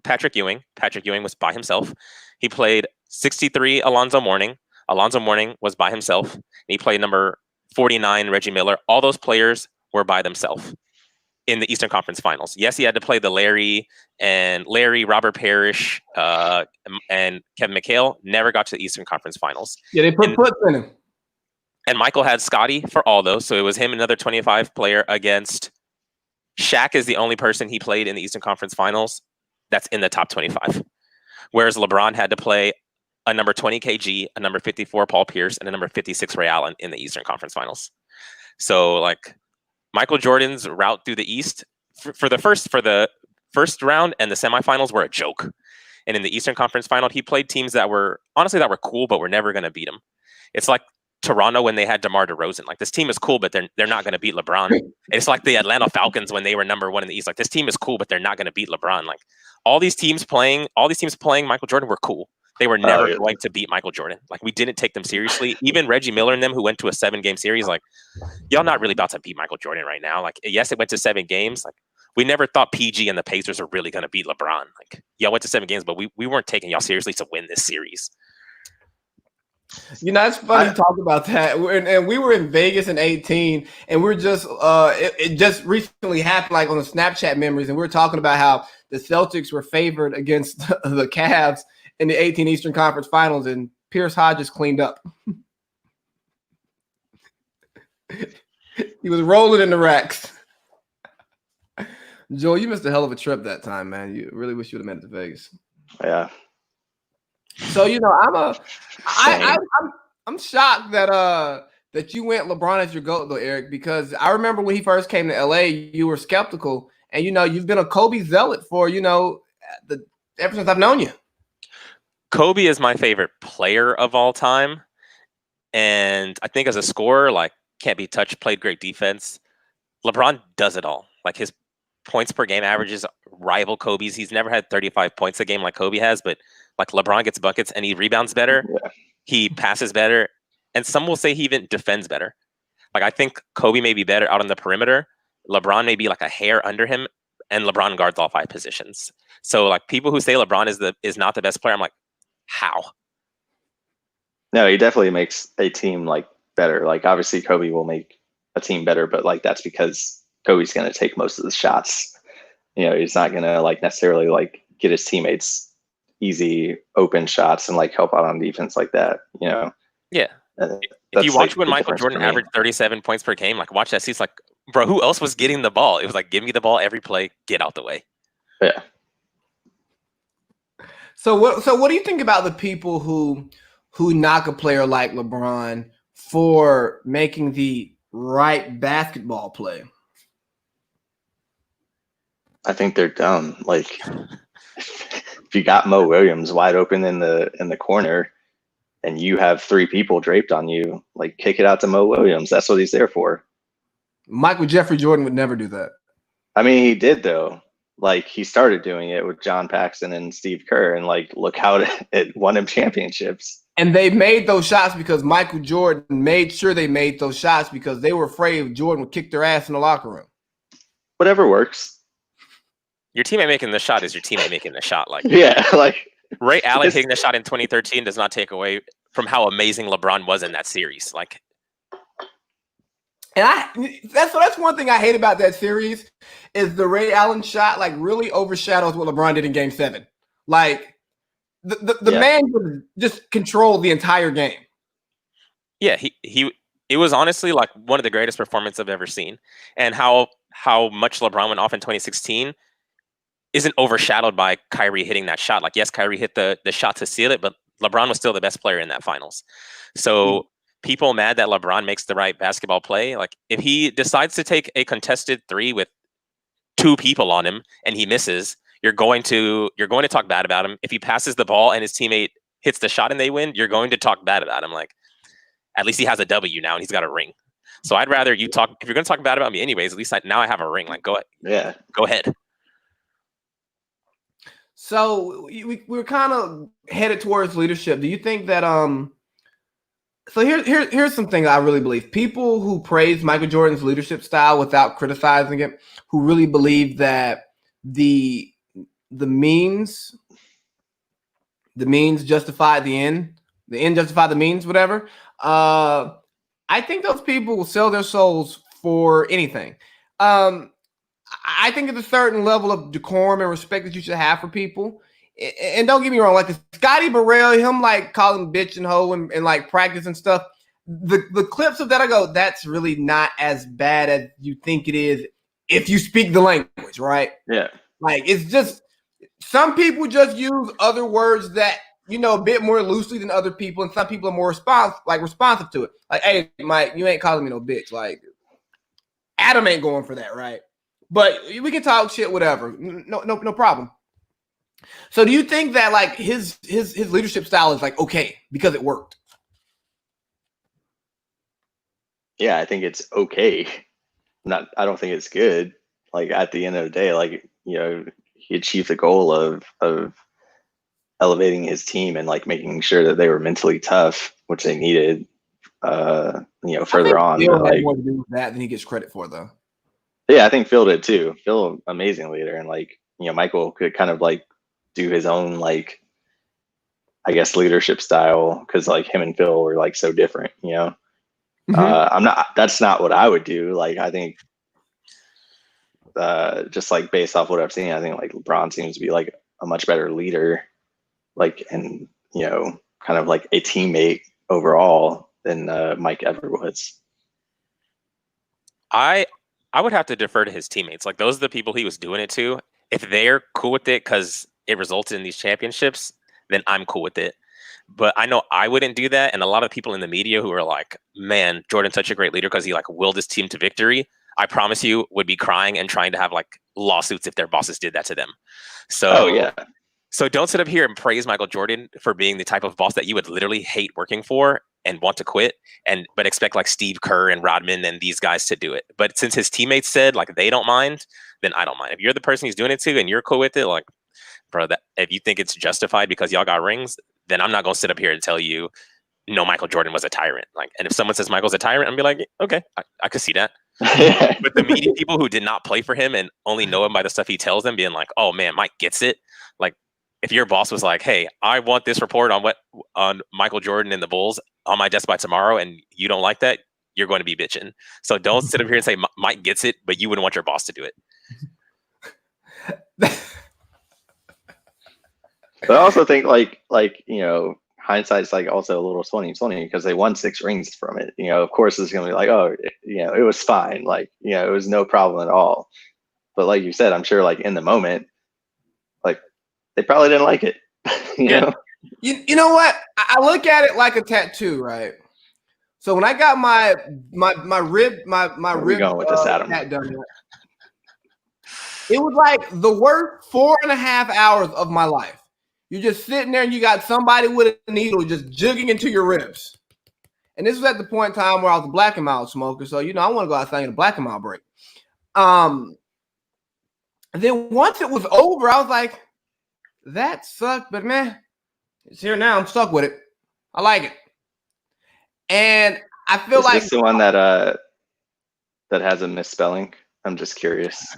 Patrick Ewing. Patrick Ewing was by himself. He played 63 Alonzo Mourning. Alonzo Mourning was by himself. And he played number 49 Reggie Miller. All those players were by themselves in the Eastern Conference Finals. Yes, he had to play the Larry, Robert Parrish, and Kevin McHale. Never got to the Eastern Conference Finals. Yeah, they put puts in him. And Michael had Scotty for all those. So it was him, another 25 player against Shaq is the only person he played in the Eastern Conference Finals that's in the top 25. Whereas LeBron had to play a number 20 KG, a number 54 Paul Pierce, and a number 56 Ray Allen in the Eastern Conference Finals. So like Michael Jordan's route through the East for the first round and the semifinals were a joke. And in the Eastern Conference Final, he played teams that were cool, but were never going to beat him. It's like Toronto when they had DeMar DeRozan. Like this team is cool, but they're not going to beat LeBron. It's like the Atlanta Falcons when they were number 1 in the East. Like this team is cool, but they're not going to beat LeBron. Like all these teams playing Michael Jordan were cool. They were never going to beat Michael Jordan. Like we didn't take them seriously. Even Reggie Miller and them, who went to a 7-game series, like y'all not really about to beat Michael Jordan right now. Like yes, it went to 7 games. Like we never thought PG and the Pacers are really going to beat LeBron. Like y'all went to 7 games, but we weren't taking y'all seriously to win this series. It's funny to talk about that. And we were in Vegas in 2018, and we're just it just recently happened, like on the Snapchat memories, and we were talking about how the Celtics were favored against the Cavs in the 2018 Eastern Conference Finals, and Pierce Hodges cleaned up. He was rolling in the racks. Joel, you missed a hell of a trip that time, man. You really wish you would have made it to Vegas. Yeah. So I'm shocked that you went LeBron as your GOAT though, Eric, because I remember when he first came to LA, you were skeptical, and you've been a Kobe zealot for ever since I've known you. Kobe is my favorite player of all time, and I think as a scorer, like can't be touched, played great defense. LeBron does it all. Like his points per game averages rival Kobe's. He's never had 35 points a game like Kobe has, but like LeBron gets buckets and he rebounds better. Yeah. He passes better. And some will say he even defends better. Like I think Kobe may be better out on the perimeter. LeBron may be like a hair under him, and LeBron guards all 5 positions. So like people who say LeBron is not the best player, I'm like, how? No, he definitely makes a team like better. Like obviously Kobe will make a team better, but like that's because Kobe's going to take most of the shots. He's not going to like necessarily like get his teammates easy open shots and like help out on defense like that. Yeah. If you watch when Michael Jordan averaged 37 points per game, like watch that. He's like, bro, who else was getting the ball? It was like, give me the ball every play, get out the way. Yeah. So what do you think about the people who knock a player like LeBron for making the right basketball play? I think they're dumb. Like if you got Mo Williams wide open in the corner and you have 3 people draped on you, like kick it out to Mo Williams. That's what he's there for. Michael Jeffrey Jordan would never do that. I mean, he did though. Like he started doing it with John Paxson and Steve Kerr, and like look how it won him championships. And they made those shots because Michael Jordan made sure they made those shots because they were afraid Jordan would kick their ass in the locker room. Whatever works. Your teammate making the shot is your teammate making the shot. Like, Yeah, like Ray Allen hitting the shot in 2013 does not take away from how amazing LeBron was in that series. Like, and that's one thing I hate about that series is the Ray Allen shot like really overshadows what LeBron did in Game 7. Like the man just controlled the entire game. yeah, it was honestly like one of the greatest performances I've ever seen, and how much LeBron went off in 2016 isn't overshadowed by Kyrie hitting that shot. Like, yes, Kyrie hit the shot to seal it, but LeBron was still the best player in that finals. So people mad that LeBron makes the right basketball play. Like, if he decides to take a contested three with 2 people on him and he misses, you're going to talk bad about him. If he passes the ball and his teammate hits the shot and they win, you're going to talk bad about him. Like, at least he has a W now and he's got a ring. So I'd rather you talk. If you're going to talk bad about me anyways, at least now I have a ring. Like, go ahead. So we're kind of headed towards leadership. Do you think that so here's something I really believe. People who praise Michael Jordan's leadership style without criticizing it, who really believe that the means justify the end justify the means, whatever. I think those people will sell their souls for anything. I think there's a certain level of decorum and respect that you should have for people. And don't get me wrong, like Scotty Burrell, him like calling bitch and hoe and like practice and stuff. The clips of that, I go, that's really not as bad as you think it is if you speak the language, right? Yeah. Like, it's just some people just use other words that, you know, a bit more loosely than other people, and some people are more responsive to it. Like, hey, Mike, you ain't calling me no bitch. Like, Adam ain't going for that, right? But we can talk shit, whatever. No problem. So do you think that like his leadership style is like okay because it worked? Yeah, I think it's okay. I don't think it's good. Like, at the end of the day, like, you know, he achieved the goal of elevating his team and like making sure that they were mentally tough, which they needed. You know, further on. Phil had more to do with that than he gets credit for, though. Yeah, I think Phil did too. Phil, amazing leader, and like, you know, Michael could kind of like do his own like, I guess, leadership style because like him and Phil were like so different. You know, that's not what I would do. Like, I think just like based off what I've seen, I think like LeBron seems to be like a much better leader, like, and you know, kind of like a teammate overall than Mike ever was. I would have to defer to his teammates. Like, those are the people he was doing it to. If they're cool with it because it resulted in these championships, then I'm cool with it. But I know I wouldn't do that. And a lot of people in the media who are like, man, Jordan's such a great leader because he like willed his team to victory, I promise you would be crying and trying to have like lawsuits if their bosses did that to them. So, So don't sit up here and praise Michael Jordan for being the type of boss that you would literally hate working for and want to quit, but expect like Steve Kerr and Rodman and these guys to do it. But since his teammates said like they don't mind, then I don't mind. If you're the person he's doing it to and you're cool with it, like, bro, that if you think it's justified because y'all got rings, then I'm not gonna sit up here and tell you, no, Michael Jordan was a tyrant. Like, and if someone says Michael's a tyrant, I'm be like, okay, I could see that. But the media people who did not play for him and only know him by the stuff he tells them, being like, oh man, Mike gets it. Like, if your boss was like, hey, I want this report on Michael Jordan and the Bulls on my desk by tomorrow, and you don't like that, you're going to be bitching. So don't sit up here and say Mike gets it, but you wouldn't want your boss to do it. But I also think like you know, hindsight's like also a little 20/20 because they won 6 rings from it. You know, of course it's gonna be like, oh, you know, it was fine. Like, you know, it was no problem at all. But like you said, I'm sure like in the moment, like they probably didn't like it. you know? You know what? I look at it like a tattoo, right? So when I got my rib going with this, Adam? done, it was like the worst 4.5 hours of my life. You're just sitting there and you got somebody with a needle just jigging into your ribs. And this was at the point in time where I was a Black and Mild smoker. So, you know, I want to go outside and get a Black and Mild break. And then once it was over, I was like, that sucked, but man, it's here now. I'm stuck with it. I like it. And I feel Is like this the one that has a misspelling? I'm just curious.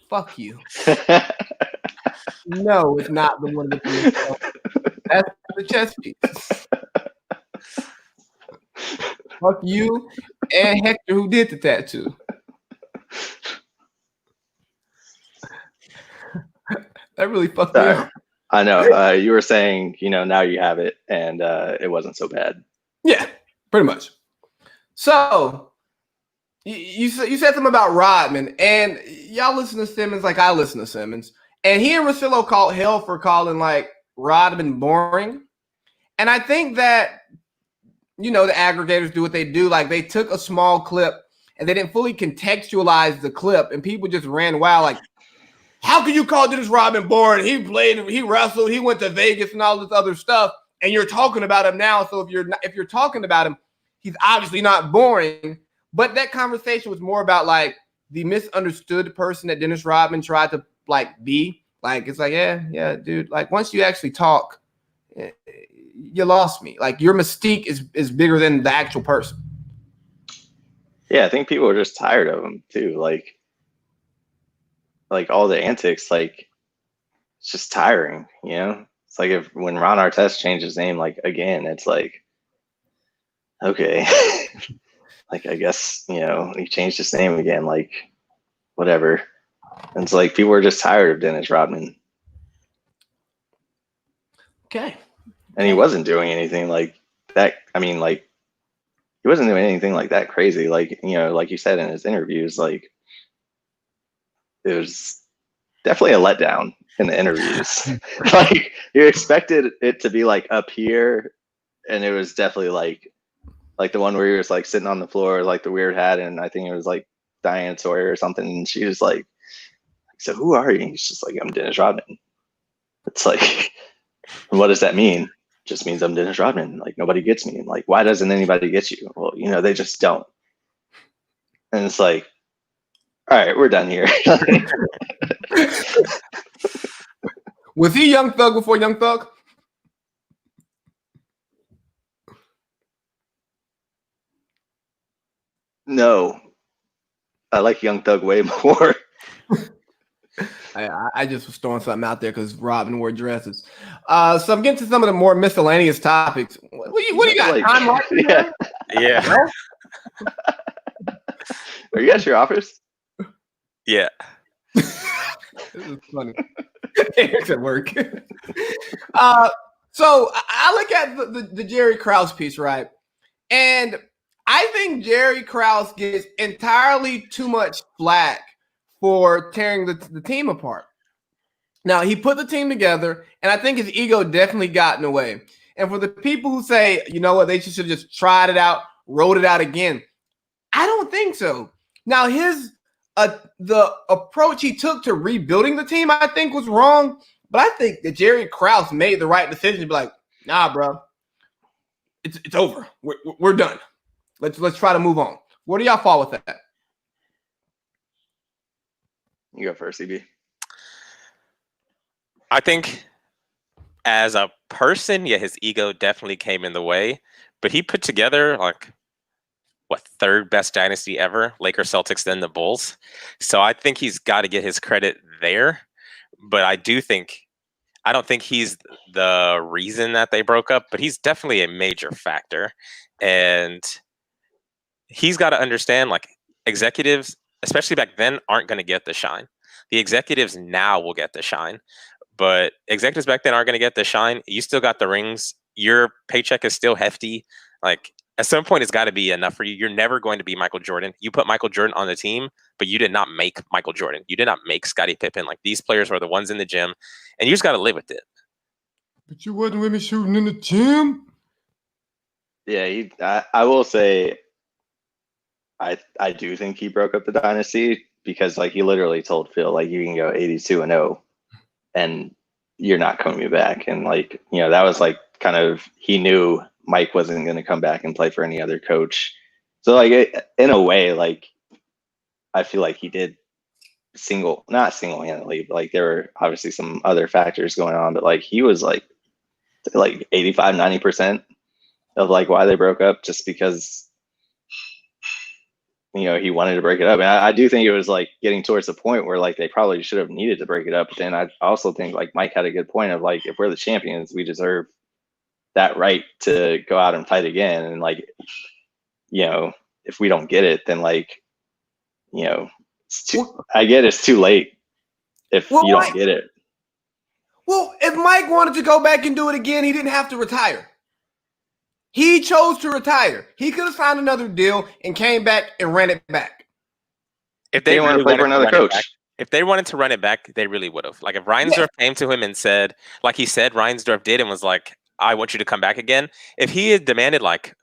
fuck you. No, it's not the one with the misspelling. That's the chess piece. Fuck you and Hector who did the tattoo. That really fucked me Sorry. up. I know. You were saying, now you have it, and it wasn't so bad. Yeah, pretty much. So you said something about Rodman, and y'all listen to Simmons like I listen to Simmons, and he and Russillo called hell for calling like Rodman boring, and I think that the aggregators do what they do. Like they took a small clip and they didn't fully contextualize the clip, and people just ran wild like, how can you call Dennis Rodman boring? He played, he wrestled, he went to Vegas and all this other stuff, and you're talking about him now. So if you're talking about him, he's obviously not boring. But that conversation was more about like the misunderstood person that Dennis Rodman tried to like be. Like it's like, yeah, dude. Like once you actually talk, you lost me. Like your mystique is bigger than the actual person. Yeah, I think people are just tired of him too. Like all the antics, like it's just tiring, It's like when Ron Artest changed his name, like again, it's like, okay, like I guess he changed his name again, like whatever. And it's like people are just tired of Dennis Rodman. Okay. And he wasn't doing anything like that. I mean, like he wasn't doing anything like that crazy. Like like you said in his interviews, like it was definitely a letdown in the interviews. Like you expected it to be like up here, and it was definitely like the one where he was like sitting on the floor, like the weird hat, and I think it was like Diane Sawyer or something, and she was like, so who are you? He's just like, I'm Dennis Rodman. It's like, what does that mean? Just means I'm Dennis Rodman. Like nobody gets me. Like why doesn't anybody get you? Well, they just don't. And it's like, all right, we're done here. Was he Young Thug before Young Thug? No, I like Young Thug way more. I just was throwing something out there because Robin wore dresses. So I'm getting to some of the more miscellaneous topics. What do you got? Like, Time Martin? Yeah. Are you at your office? Yeah. This is funny. Eric's at work. So I look at the Jerry Krause piece, right? And I think Jerry Krause gets entirely too much flack for tearing the team apart. Now, he put the team together, and I think his ego definitely got in the way. And for the people who say, you know what, they should have just tried it out, wrote it out again, I don't think so. Now, the approach he took to rebuilding the team, I think, was wrong. But I think that Jerry Krause made the right decision to be like, nah, bro, it's over. We're done. Let's try to move on. Where do y'all fall with that? You go first, EB. I think as a person, yeah, his ego definitely came in the way, but he put together third best dynasty ever, Lakers, Celtics, then the Bulls. So I think he's got to get his credit there. But I don't think he's the reason that they broke up, but he's definitely a major factor. And he's got to understand, like, executives, especially back then, aren't going to get the shine. The executives now will get the shine. But executives back then aren't going to get the shine. You still got the rings. Your paycheck is still hefty. Like, at some point, it's got to be enough for you. You're never going to be Michael Jordan. You put Michael Jordan on the team, but you did not make Michael Jordan. You did not make Scottie Pippen. Like, these players were the ones in the gym, and you just got to live with it. But you wasn't with me shooting in the gym. Yeah, I will say, I do think he broke up the dynasty because, like, he literally told Phil, like, you can go 82-0, and you're not coming back. And, like, that was like kind of, he knew Mike wasn't going to come back and play for any other coach. So, like, in a way, like, I feel like he did not single-handedly, but, like, there were obviously some other factors going on, but, like, he was, like, like 85, 90% of like why they broke up, just because, you know, he wanted to break it up. And I do think it was like getting towards the point where like they probably should have needed to break it up. But then I also think like Mike had a good point of like, if we're the champions, we deserve that right to go out and fight again. And like, you know, if we don't get it, then like, you know, I get it's too late if you don't get it. Well, if Mike wanted to go back and do it again, he didn't have to retire. He chose to retire. He could have signed another deal and came back and ran it back. If they want to play for another coach, if they wanted to run it back, they really would have. Like if Reinsdorf came to him and said, like he said, Reinsdorf did, and was like, "I want you to come back again." If he had demanded like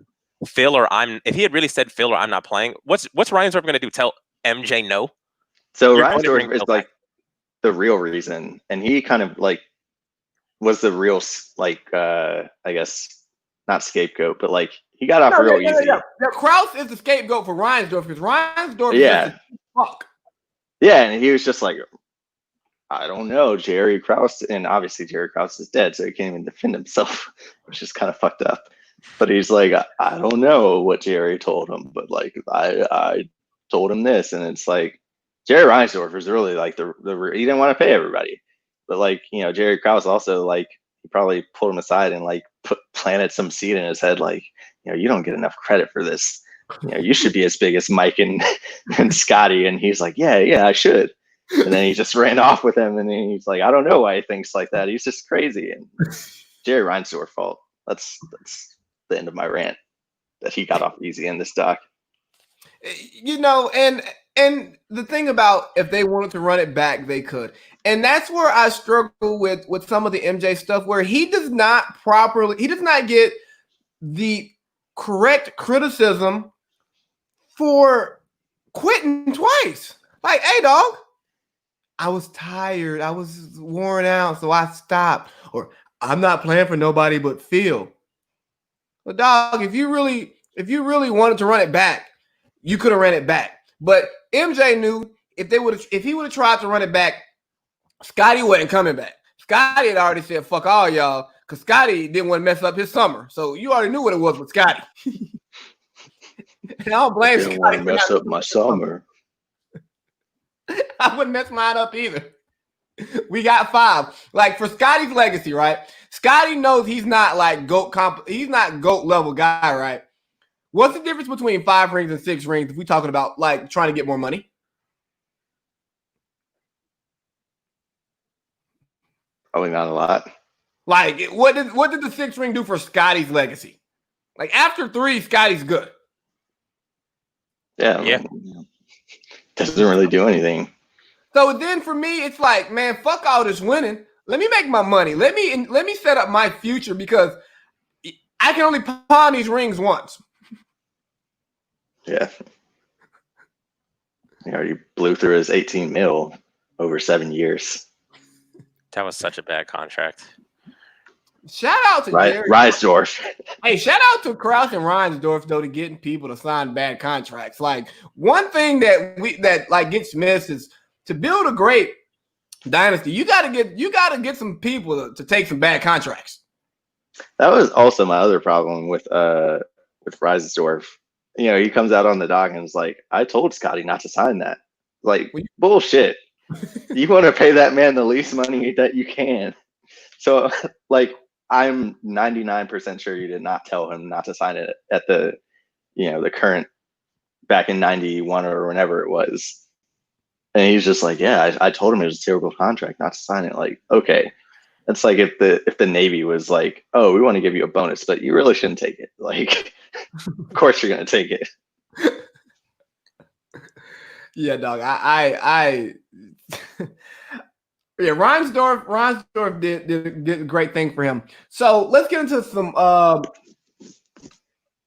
Phil or if he had really said Phil or I'm not playing, what's Reinsdorf going to do? Tell MJ no? So Reinsdorf is like the real reason, and he kind of like was the real like I guess not scapegoat, but like he got off real easy. Yeah. Krause is the scapegoat for Reinsdorf because Reinsdorf is fuck. Yeah, and he was just like, I don't know, Jerry Krause, and obviously Jerry Krause is dead, so he can't even defend himself, which is kind of fucked up. But he's like, I don't know what Jerry told him, but like I told him this, and it's like Jerry Reinsdorf was really like the he didn't want to pay everybody, but like, you know, Jerry Krause also like he probably pulled him aside and like planted some seed in his head, like, you know, you don't get enough credit for this. You know, you should be as big as Mike and Scotty. And he's like, yeah, I should. And then he just ran off with him, and he's like, I don't know why he thinks like that. He's just crazy. And Jerry Reinsdorf's fault. That's the end of my rant. That he got off easy in this doc. You know, and the thing about if they wanted to run it back, they could. And that's where I struggle with some of the MJ stuff, where he does not get the correct criticism for quitting twice. Like, hey, dog, I was tired. I was worn out, so I stopped. Or I'm not playing for nobody but Phil. But dog, if you really wanted to run it back, you could have ran it back. But MJ knew if he would have tried to run it back, Scotty wasn't coming back. Scotty had already said, fuck all y'all, because Scotty didn't want to mess up his summer. So you already knew what it was with Scotty. And I don't blame Scotty. I didn't want to mess up my summer. I wouldn't mess mine up either. We got 5. Like for Scotty's legacy, right? Scotty knows he's not like he's not GOAT level guy, right? What's the difference between 5 rings and 6 rings if we're talking about like trying to get more money? Probably not a lot. Like what did the 6 ring do for Scotty's legacy? Like after 3, Scotty's good. Yeah. Doesn't really do anything. So then for me, it's like, man, fuck all this winning. Let me make my money. Let me set up my future, because I can only pawn these rings once. Yeah. He already blew through his 18 mil over 7 years. That was such a bad contract. Shout out to Reinsdorf. Hey, shout out to Krause and Reinsdorf though, to getting people to sign bad contracts. Like one thing that like gets missed is to build a great dynasty, you gotta get some people to take some bad contracts. That was also my other problem with Reinsdorf. You know, he comes out on the dock and is like, I told Scotty not to sign that. Like, bullshit. You want to pay that man the least money that you can. So, like, I'm 99% sure you did not tell him not to sign it at the, you know, the current back in 91 or whenever it was. And he's just like, yeah, I told him it was a terrible contract not to sign it. Like, okay. It's like if the Navy was like, oh, we want to give you a bonus, but you really shouldn't take it. Like, of course you're going to take it. Yeah, dog. Yeah, Reinsdorf did a great thing for him. So let's get into some.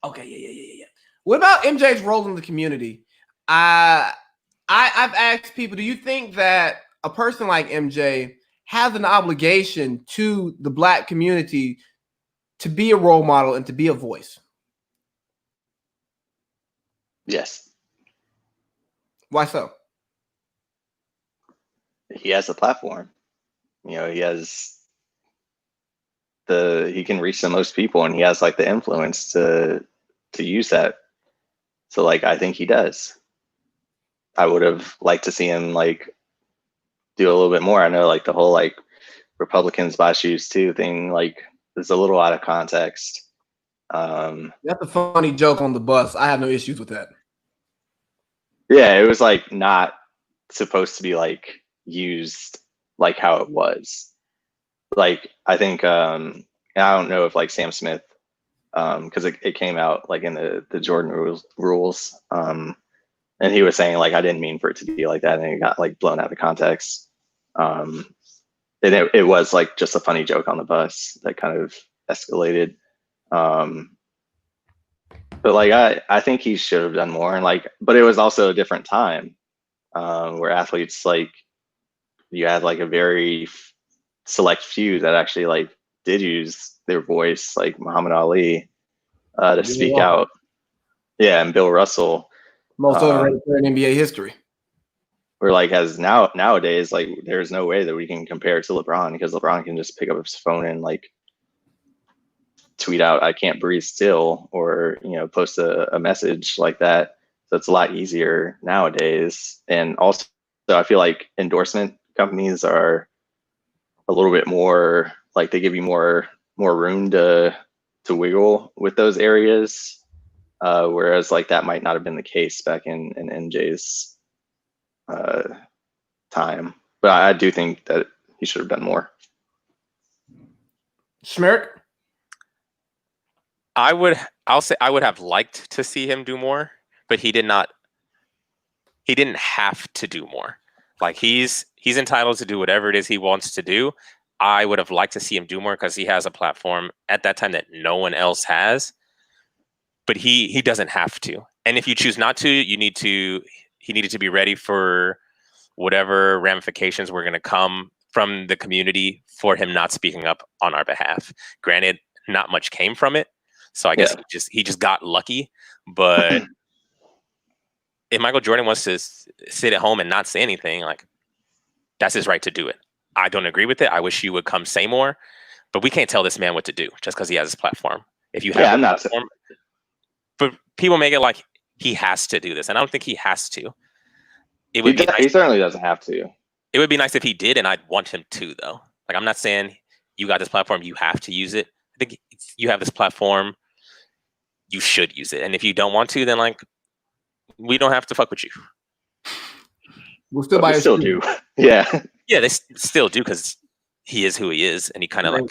Okay, yeah. What about MJ's role in the community? I've asked people, do you think that a person like MJ has an obligation to the Black community to be a role model and to be a voice? Yes. Why so? He has a platform. You know, he has he can reach the most people, and he has like the influence to use that. So like I think he does. I would have liked to see him like do a little bit more. I know like the whole like Republicans buy shoes too thing like is a little out of context. That's a funny joke on the bus. I have no issues with that. Yeah, it was like not supposed to be like used like how it was. Like I think and I don't know if like Sam Smith because it came out like in the Jordan rules and he was saying like I didn't mean for it to be like that, and it got like blown out of context. And it was like just a funny joke on the bus that kind of escalated. But like I think he should have done more, and like but it was also a different time where athletes like you had like a very select few that actually like did use their voice, like Muhammad Ali, to speak out. Yeah, and Bill Russell, most overrated player in NBA history. We're like as nowadays, like there's no way that we can compare to LeBron because LeBron can just pick up his phone and like tweet out "I can't breathe still" or post a message like that. So it's a lot easier nowadays. And also, I feel like endorsement companies are a little bit more like they give you more room to wiggle with those areas. Whereas like that might not have been the case back in MJ's time. But I do think that he should have done more. Schmerk? I'll say I would have liked to see him do more, but he didn't have to do more. Like he's entitled to do whatever it is he wants to do. I would have liked to see him do more because he has a platform at that time that no one else has. But he doesn't have to. And if you choose not to, he needed to be ready for whatever ramifications were going to come from the community for him not speaking up on our behalf. Granted, not much came from it. So I guess he just got lucky. But if Michael Jordan wants to sit at home and not say anything, like that's his right to do it. I don't agree with it. I wish you would come say more, but we can't tell this man what to do just because he has his platform. If you have a platform, but people make it like he has to do this, and I don't think he has to. It would he certainly doesn't have to. It would be nice if he did, and I'd want him to, though. Like I'm not saying you got this platform, you have to use it. I think you have this platform, you should use it, and if you don't want to, then like we don't have to fuck with you. We'll still buy. Still do. Yeah. Yeah, they still do because he is who he is, and he kind of like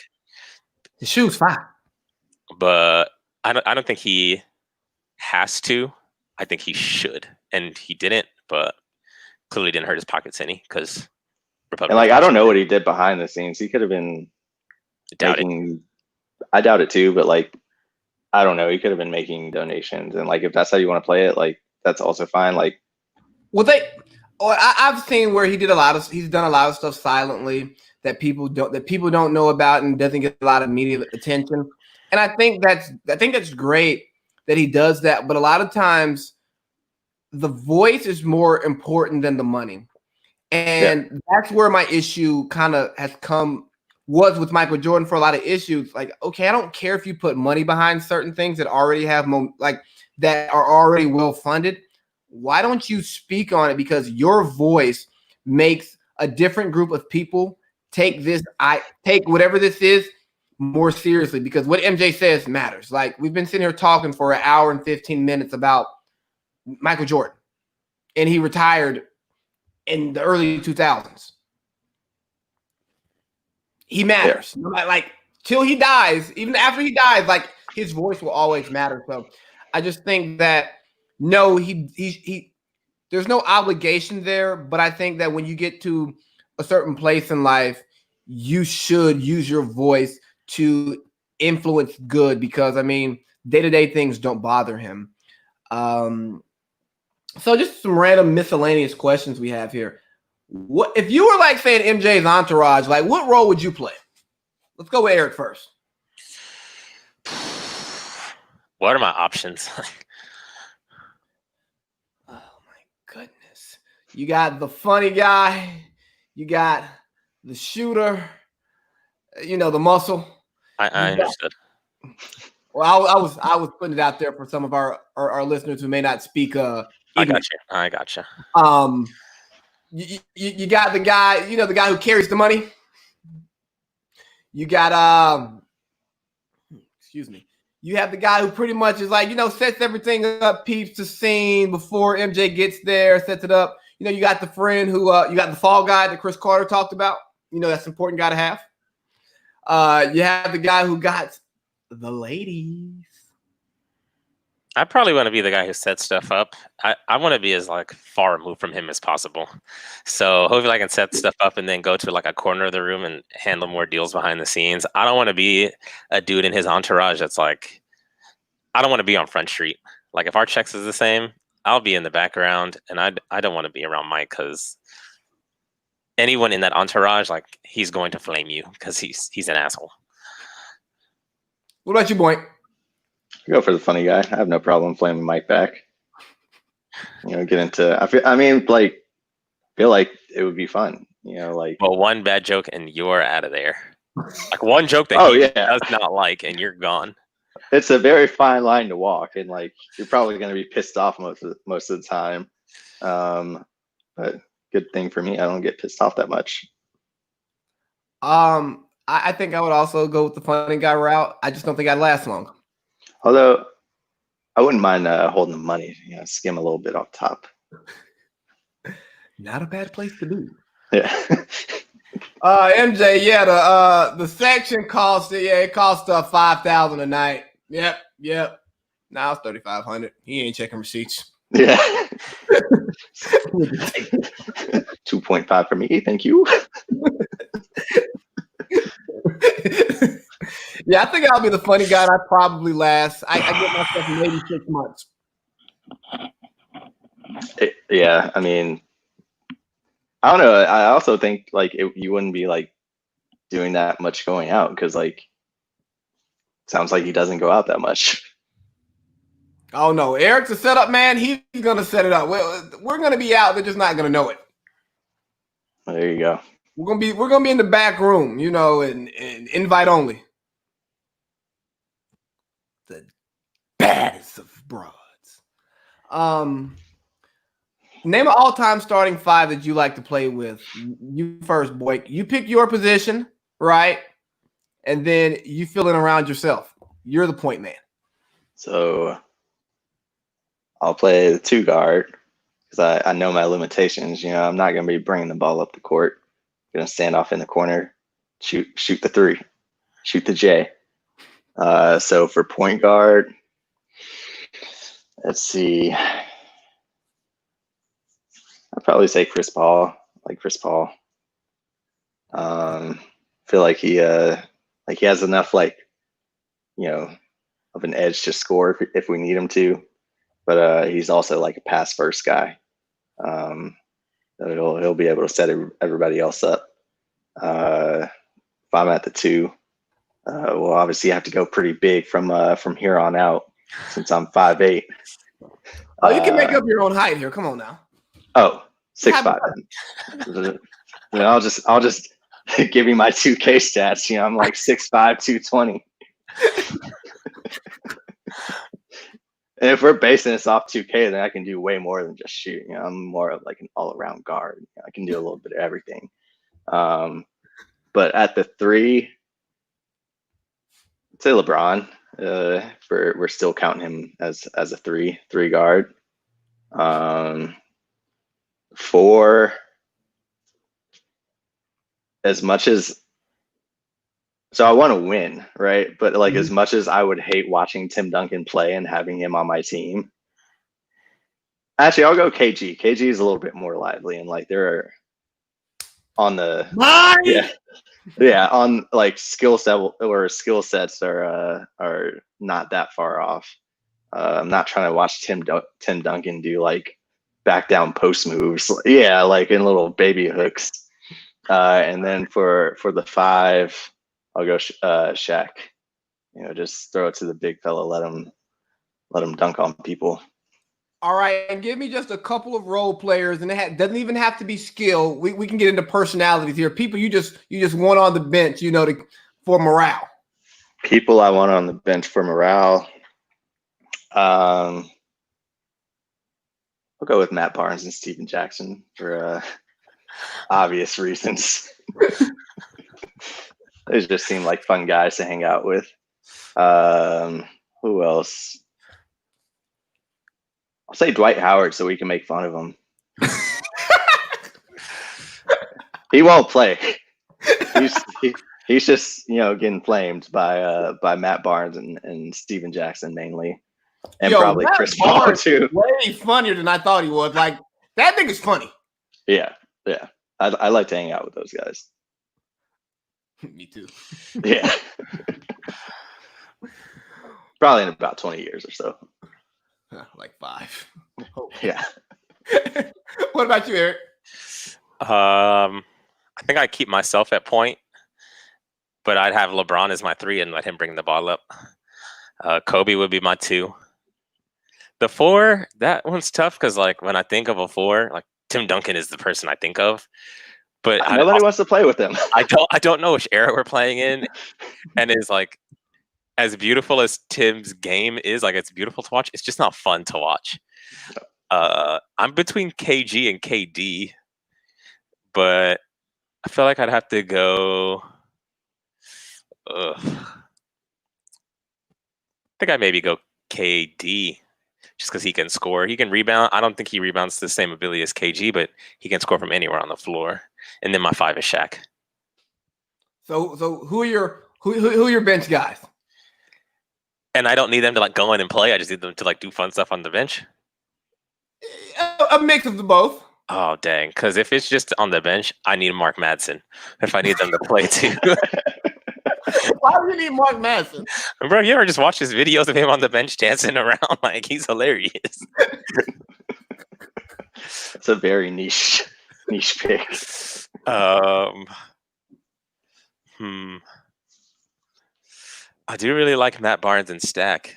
his shoes fine. But I don't think he has to. I think he should, and he didn't. But clearly didn't hurt his pockets any because Republicans. And like I don't know what he did behind the scenes. He could have been making. I doubt it too, but like I don't know. He could have been making donations, and like if that's how you want to play it, like that's also fine. Like, well, I've seen where he's done a lot of stuff silently that people don't know about and doesn't get a lot of media attention. And I think that's great that he does that. But a lot of times the voice is more important than the money. And that's where my issue kind of was with Michael Jordan for a lot of issues. Like, okay, I don't care if you put money behind certain things that already have that are already well funded. Why don't you speak on it? Because your voice makes a different group of people take whatever this is more seriously, because what MJ says matters. Like we've been sitting here talking for an hour and 15 minutes about Michael Jordan, and he retired in the early 2000s. He matters. Like till he dies, even after he dies, like his voice will always matter. So I just think that no, he there's no obligation there, but I think that when you get to a certain place in life, you should use your voice to influence good, because I mean, day-to-day things don't bother him. So just some random miscellaneous questions we have here. What if you were like saying MJ's entourage, like what role would you play? Let's go with Eric first. What are my options? Oh my goodness. You got the funny guy, you got the shooter, the muscle, I understood. Well, I was putting it out there for some of our listeners who may not speak. I got you. You got the guy, the guy who carries the money. You got excuse me. You have the guy who pretty much is like, sets everything up, peeps the scene before MJ gets there, sets it up. You got the friend who you got the fall guy that Chris Carter talked about. That's an important guy to have. You have the guy who got the ladies. I probably want to be the guy who sets stuff up. I want to be as far removed from him as possible. So hopefully I can set stuff up and then go to a corner of the room and handle more deals behind the scenes. I don't want to be a dude in his entourage that's I don't want to be on Front Street. If our checks is the same, I'll be in the background, and I don't want to be around Mike because anyone in that entourage, he's going to flame you because he's an asshole. What about you, Boy? Go for the funny guy. I have no problem flaming Mike back. Get into. I feel like it would be fun. Well, one bad joke and you're out of there. One joke that he does not like, and you're gone. It's a very fine line to walk, and you're probably going to be pissed off most of the time. But good thing for me, I don't get pissed off that much. I think I would also go with the funny guy route. I just don't think I'd last long. Although I wouldn't mind holding the money, skim a little bit off top. Not a bad place to be. Yeah. MJ, the section cost it cost $5,000 a night. Yep. Now it's $3,500. He ain't checking receipts. Yeah. 2.5 for me, thank you. Yeah, I think I'll be the funny guy. I probably last. I get myself maybe 6 months. Yeah, I mean, I don't know. I also think you wouldn't be doing that much going out because sounds like he doesn't go out that much. Oh no, Eric's a setup man. He's gonna set it up. We're gonna be out. They're just not gonna know it. There you go. We're gonna be in the back room, and invite only. The baddest of broads. Name an all-time starting five that you like to play with. You first, Boy. You pick your position, right? And then you fill in around yourself. You're the point man. So I'll play the 2 guard because I know my limitations. I'm not going to be bringing the ball up the court. I'm going to stand off in the corner, shoot the 3, shoot the J. So for point guard, let's see. I'd probably say Chris Paul. Chris Paul. Feel like he has enough of an edge to score if we need him to, but he's also a pass first guy. He'll be able to set everybody else up. If I'm at the 2, we'll obviously have to go pretty big from here on out since I'm 5'8". Oh, you can make up your own height here. Come on now. Oh, 6'5". I'll just give you my 2K stats. I'm 6'5", 220. And if we're basing this off 2K, then I can do way more than just shoot. I'm more of an all-around guard. I can do a little bit of everything. But at the 3, I'd say LeBron. We're still counting him as a 3 guard. 4, as much as I want to win, right? But as much as I would hate watching Tim Duncan play and having him on my team, actually I'll go KG. KG is a little bit more lively and they're on the on skill set or skill sets are not that far off. I'm not trying to watch Tim Duncan do back down post moves. Yeah, in little baby hooks. And then for the 5, I'll go Shaq. Just throw it to the big fella. Let him dunk on people. All right, and give me just a couple of role players, and it doesn't even have to be skill. We can get into personalities here. People you just want on the bench, for morale. People I want on the bench for morale. I'll go with Matt Barnes and Steven Jackson for obvious reasons. They just seem like fun guys to hang out with. Who else? I'll say Dwight Howard so we can make fun of him. He won't play. He's just getting flamed by Matt Barnes and Steven Jackson mainly, and probably Matt Chris Paul Barnes too. Way funnier than I thought he was. Like that nigga's funny. Yeah. I like to hang out with those guys. Me too. Yeah. Probably in about 20 years or so. Like 5. Yeah. What about you, Eric? I think I keep myself at point, but I'd have LeBron as my 3 and let him bring the ball up. Kobe would be my 2. The 4, that one's tough because like when I think of a 4, like Tim Duncan is the person I think of, but nobody wants to play with them. I don't know which era we're playing in, and is like as beautiful as Tim's game is. Like it's beautiful to watch. It's just not fun to watch. I'm between KG and KD, but I feel like I'd have to go. I think I maybe go KD just because he can score. He can rebound. I don't think he rebounds the same ability as KG, but he can score from anywhere on the floor. And then my 5 is Shaq. So who are your bench guys? And I don't need them to like go in and play. I just need them to like do fun stuff on the bench. A mix of the both. Oh dang! Because if it's just on the bench, I need Mark Madsen. If I need them to play too. Why do you need Mark Madsen? Bro, you ever just watch his videos of him on the bench dancing around? Like he's hilarious. It's a very niche pick. I do really like Matt Barnes and Stack,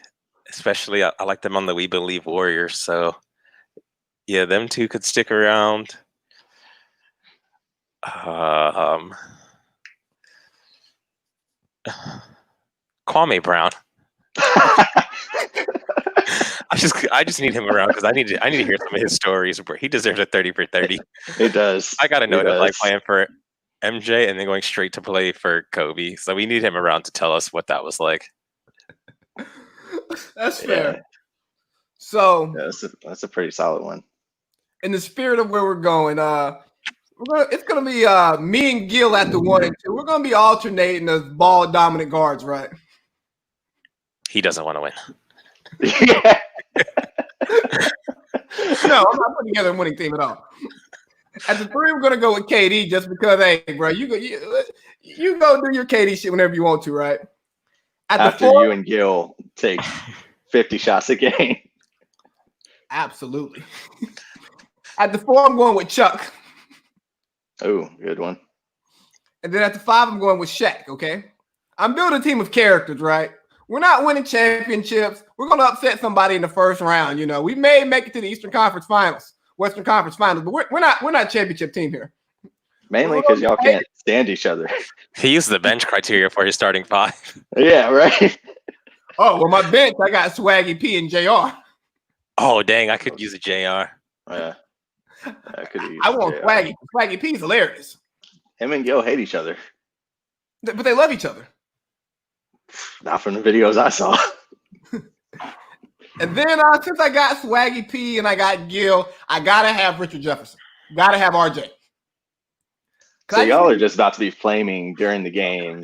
especially I like them on the We Believe Warriors. So yeah, them 2 could stick around. Kwame Brown. I just need him around because I need to hear some of his stories. He deserves a 30 for 30. He does. I gotta know what it's like playing for MJ and then going straight to play for Kobe. So we need him around to tell us what that was like. That's fair. Yeah. So that's a pretty solid one. In the spirit of where we're going, it's gonna be me and Gil at the 1 and 2. We're gonna be alternating as ball dominant guards, right? He doesn't want to win. Yeah. No, I'm not putting together a winning team at all. At the 3, we're gonna go with KD just because, hey, bro, you go do your KD shit whenever you want to, right? After the 4, you and Gil take 50 shots a game. Absolutely. At the 4, I'm going with Chuck. Oh, good one. And then at the 5, I'm going with Shaq, okay? I'm building a team of characters, right? We're not winning championships. We're going to upset somebody in the first round, We may make it to the Eastern Conference Finals, Western Conference Finals, but we're not a championship team here. Mainly because y'all can't stand each other. He used the bench criteria for his starting 5. Yeah, right. Oh, well, my bench, I got Swaggy P and JR. Oh, dang, I could use a JR. Yeah. I want Swaggy. Swaggy P is hilarious. Him and Gil hate each other. But they love each other. Not from the videos I saw. And then since I got Swaggy P and I got Gil, I got to have Richard Jefferson. Got to have RJ. So y'all are just about to be flaming during the game.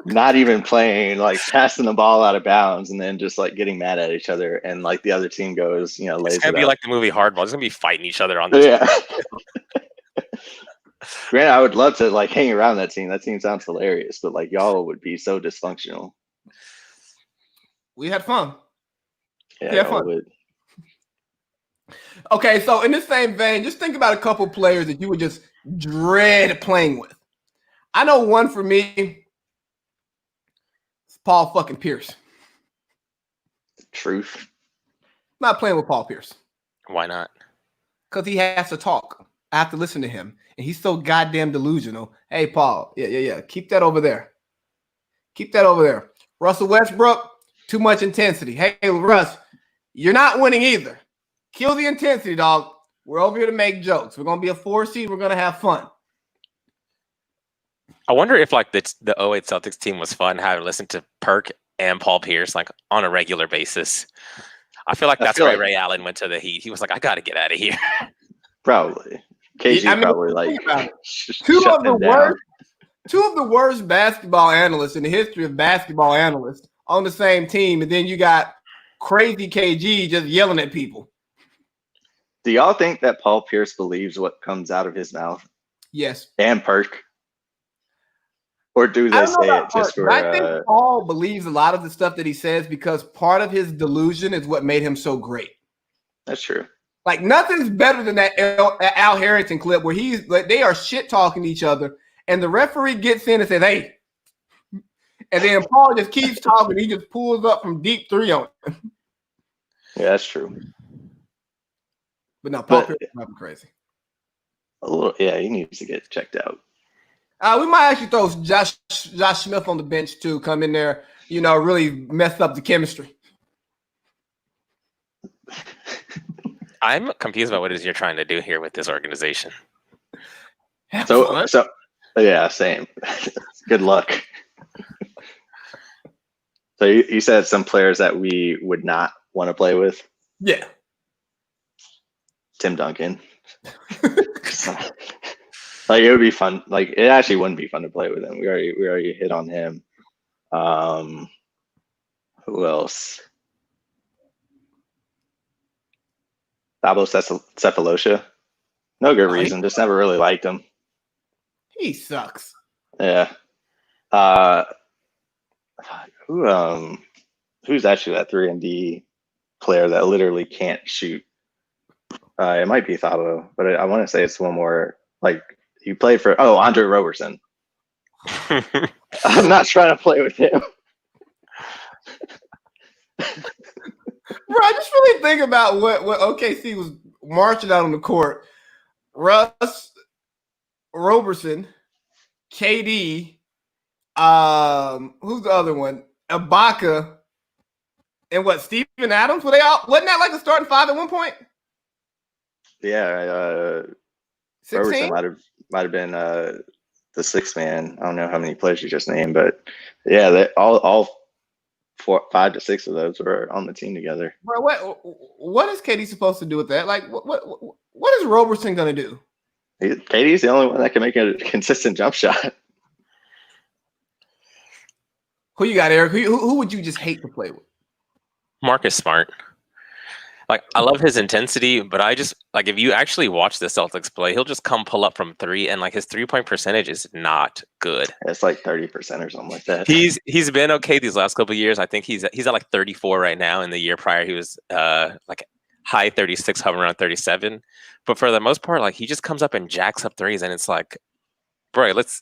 Not even playing, like passing the ball out of bounds and then just like getting mad at each other. And like the other team goes, lays it's going to be up. like the movie Hardball. It's going to be fighting each other on this. Yeah. Granted, I would love to like hang around that team. That team sounds hilarious, but like y'all would be so dysfunctional. We had fun. Yeah, fun. Okay, so in the same vein, just think about a couple players that you would just dread playing with. I know one for me. It's Paul fucking Pierce. Truth. Not playing with Paul Pierce. Why not? Because he has to talk. I have to listen to him. And he's so goddamn delusional. Hey, Paul. Yeah. Keep that over there. Keep that over there. Russell Westbrook, too much intensity. Hey, Russ, you're not winning either. Kill the intensity, dog. We're over here to make jokes. We're going to be a 4 seed. We're going to have fun. I wonder if like the 08 Celtics team was fun having listened to Perk and Paul Pierce like on a regular basis. I feel like that's why Ray Allen went to the Heat. He was like, I got to get out of here. Probably. KG probably like two of the worst basketball analysts in the history of basketball analysts on the same team, and then you got crazy KG just yelling at people. Do y'all think that Paul Pierce believes what comes out of his mouth? Yes. And Perk? Or do they say it just for... I think Paul believes a lot of the stuff that he says because part of his delusion is what made him so great. That's true. Like, nothing's better than that Al Harrington clip where he's like, they are shit talking to each other, and the referee gets in and says, hey. And then Paul just keeps talking. He just pulls up from deep three on it. Yeah, that's true. But no, Paul Pierce is driving crazy. A little, yeah, he needs to get checked out. We might actually throw Josh Smith on the bench too. Come in there, really mess up the chemistry. I'm confused about what it is you're trying to do here with this organization. So yeah, same. Good luck. So you said some players that we would not want to play with? Yeah. Tim Duncan. Like, it would be fun. Like, it actually wouldn't be fun to play with him. We already hit on him. Who else? Thabo Cephalosha. No good reason. Just never really liked him. He sucks. Yeah. Who's actually that 3-and-D player that literally can't shoot? It might be Thabo, but I want to say it's one more. Like, he played for Andre Roberson. I'm not trying to play with him. Bro, I just really think about what OKC was marching out on the court. Russ, Roberson, KD, who's the other one? Ibaka, and Steven Adams? Wasn't that like the starting five at one point? Yeah, 16? Roberson might have been the sixth man. I don't know how many players you just named, but yeah, all 5 to 6 of those were on the team together. Bro, what is KD supposed to do with that? Like, what is Roberson gonna do? KD's the only one that can make a consistent jump shot. Who you got, Eric? Who would you just hate to play with? Marcus Smart. Like, I love his intensity, but I just like if you actually watch the Celtics play, he'll just come pull up from 3, and like his 3-point percentage is not good. It's like 30% or something like that. He's been okay these last couple of years. I think he's at like 34 right now. In the year prior, he was like high 36, hovering around 37. But for the most part, like, he just comes up and jacks up threes, and it's like, bro, let's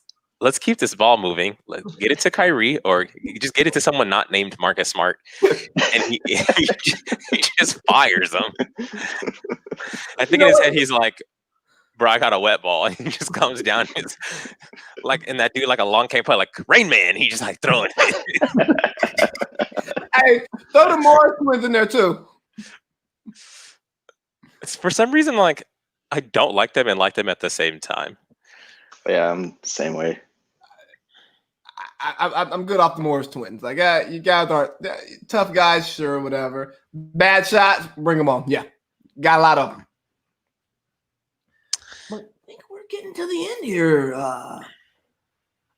keep this ball moving. Let's get it to Kyrie, or you just get it to someone not named Marcus Smart, and he just fires them. I think in his head he's like, bro, I got a wet ball, and he just comes down. It's like, and that dude, like a long game play, like Rain Man, he just like throwing it. Hey, throw the Morris twins in there too. For some reason, like, I don't like them and like them at the same time. Yeah, I'm the same way. I'm good off the Morris twins. Like, you guys are tough guys, sure, whatever. Bad shots, bring them on. Yeah, got a lot of them. But I think we're getting to the end here.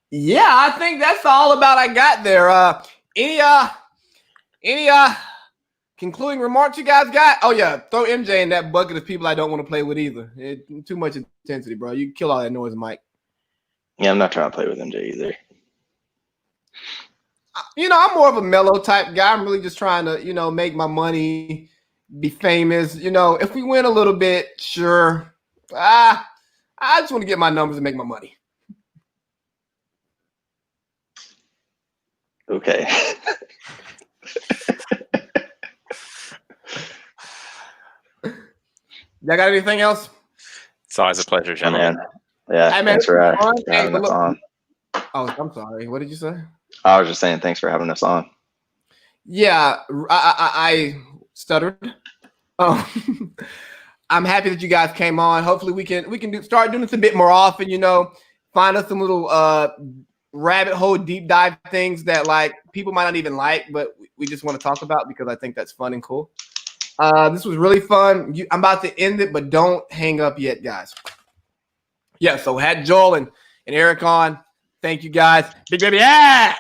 Yeah, I think that's all about I got there. Any concluding remarks you guys got? Oh yeah, throw MJ in that bucket of people I don't want to play with either. Too much intensity, bro. You kill all that noise, Mike. Yeah, I'm not trying to play with MJ either. I'm more of a mellow type guy. I'm really just trying to, make my money, be famous. If we win a little bit, sure. I just want to get my numbers and make my money. Okay. Y'all got anything else? It's always a pleasure, gentlemen. Yeah, Hey, man, thanks for fun. having us on. Oh, I'm sorry. What did you say? I was just saying thanks for having us on. Yeah, I stuttered. I'm happy that you guys came on. Hopefully we can start doing this a bit more often. Find us some little rabbit hole deep dive things that like people might not even like, but we just want to talk about because I think that's fun and cool. This was really fun. I'm about to end it, but don't hang up yet, guys. Yeah, so had Joel and Eric on. Thank you guys. Big baby. Yeah.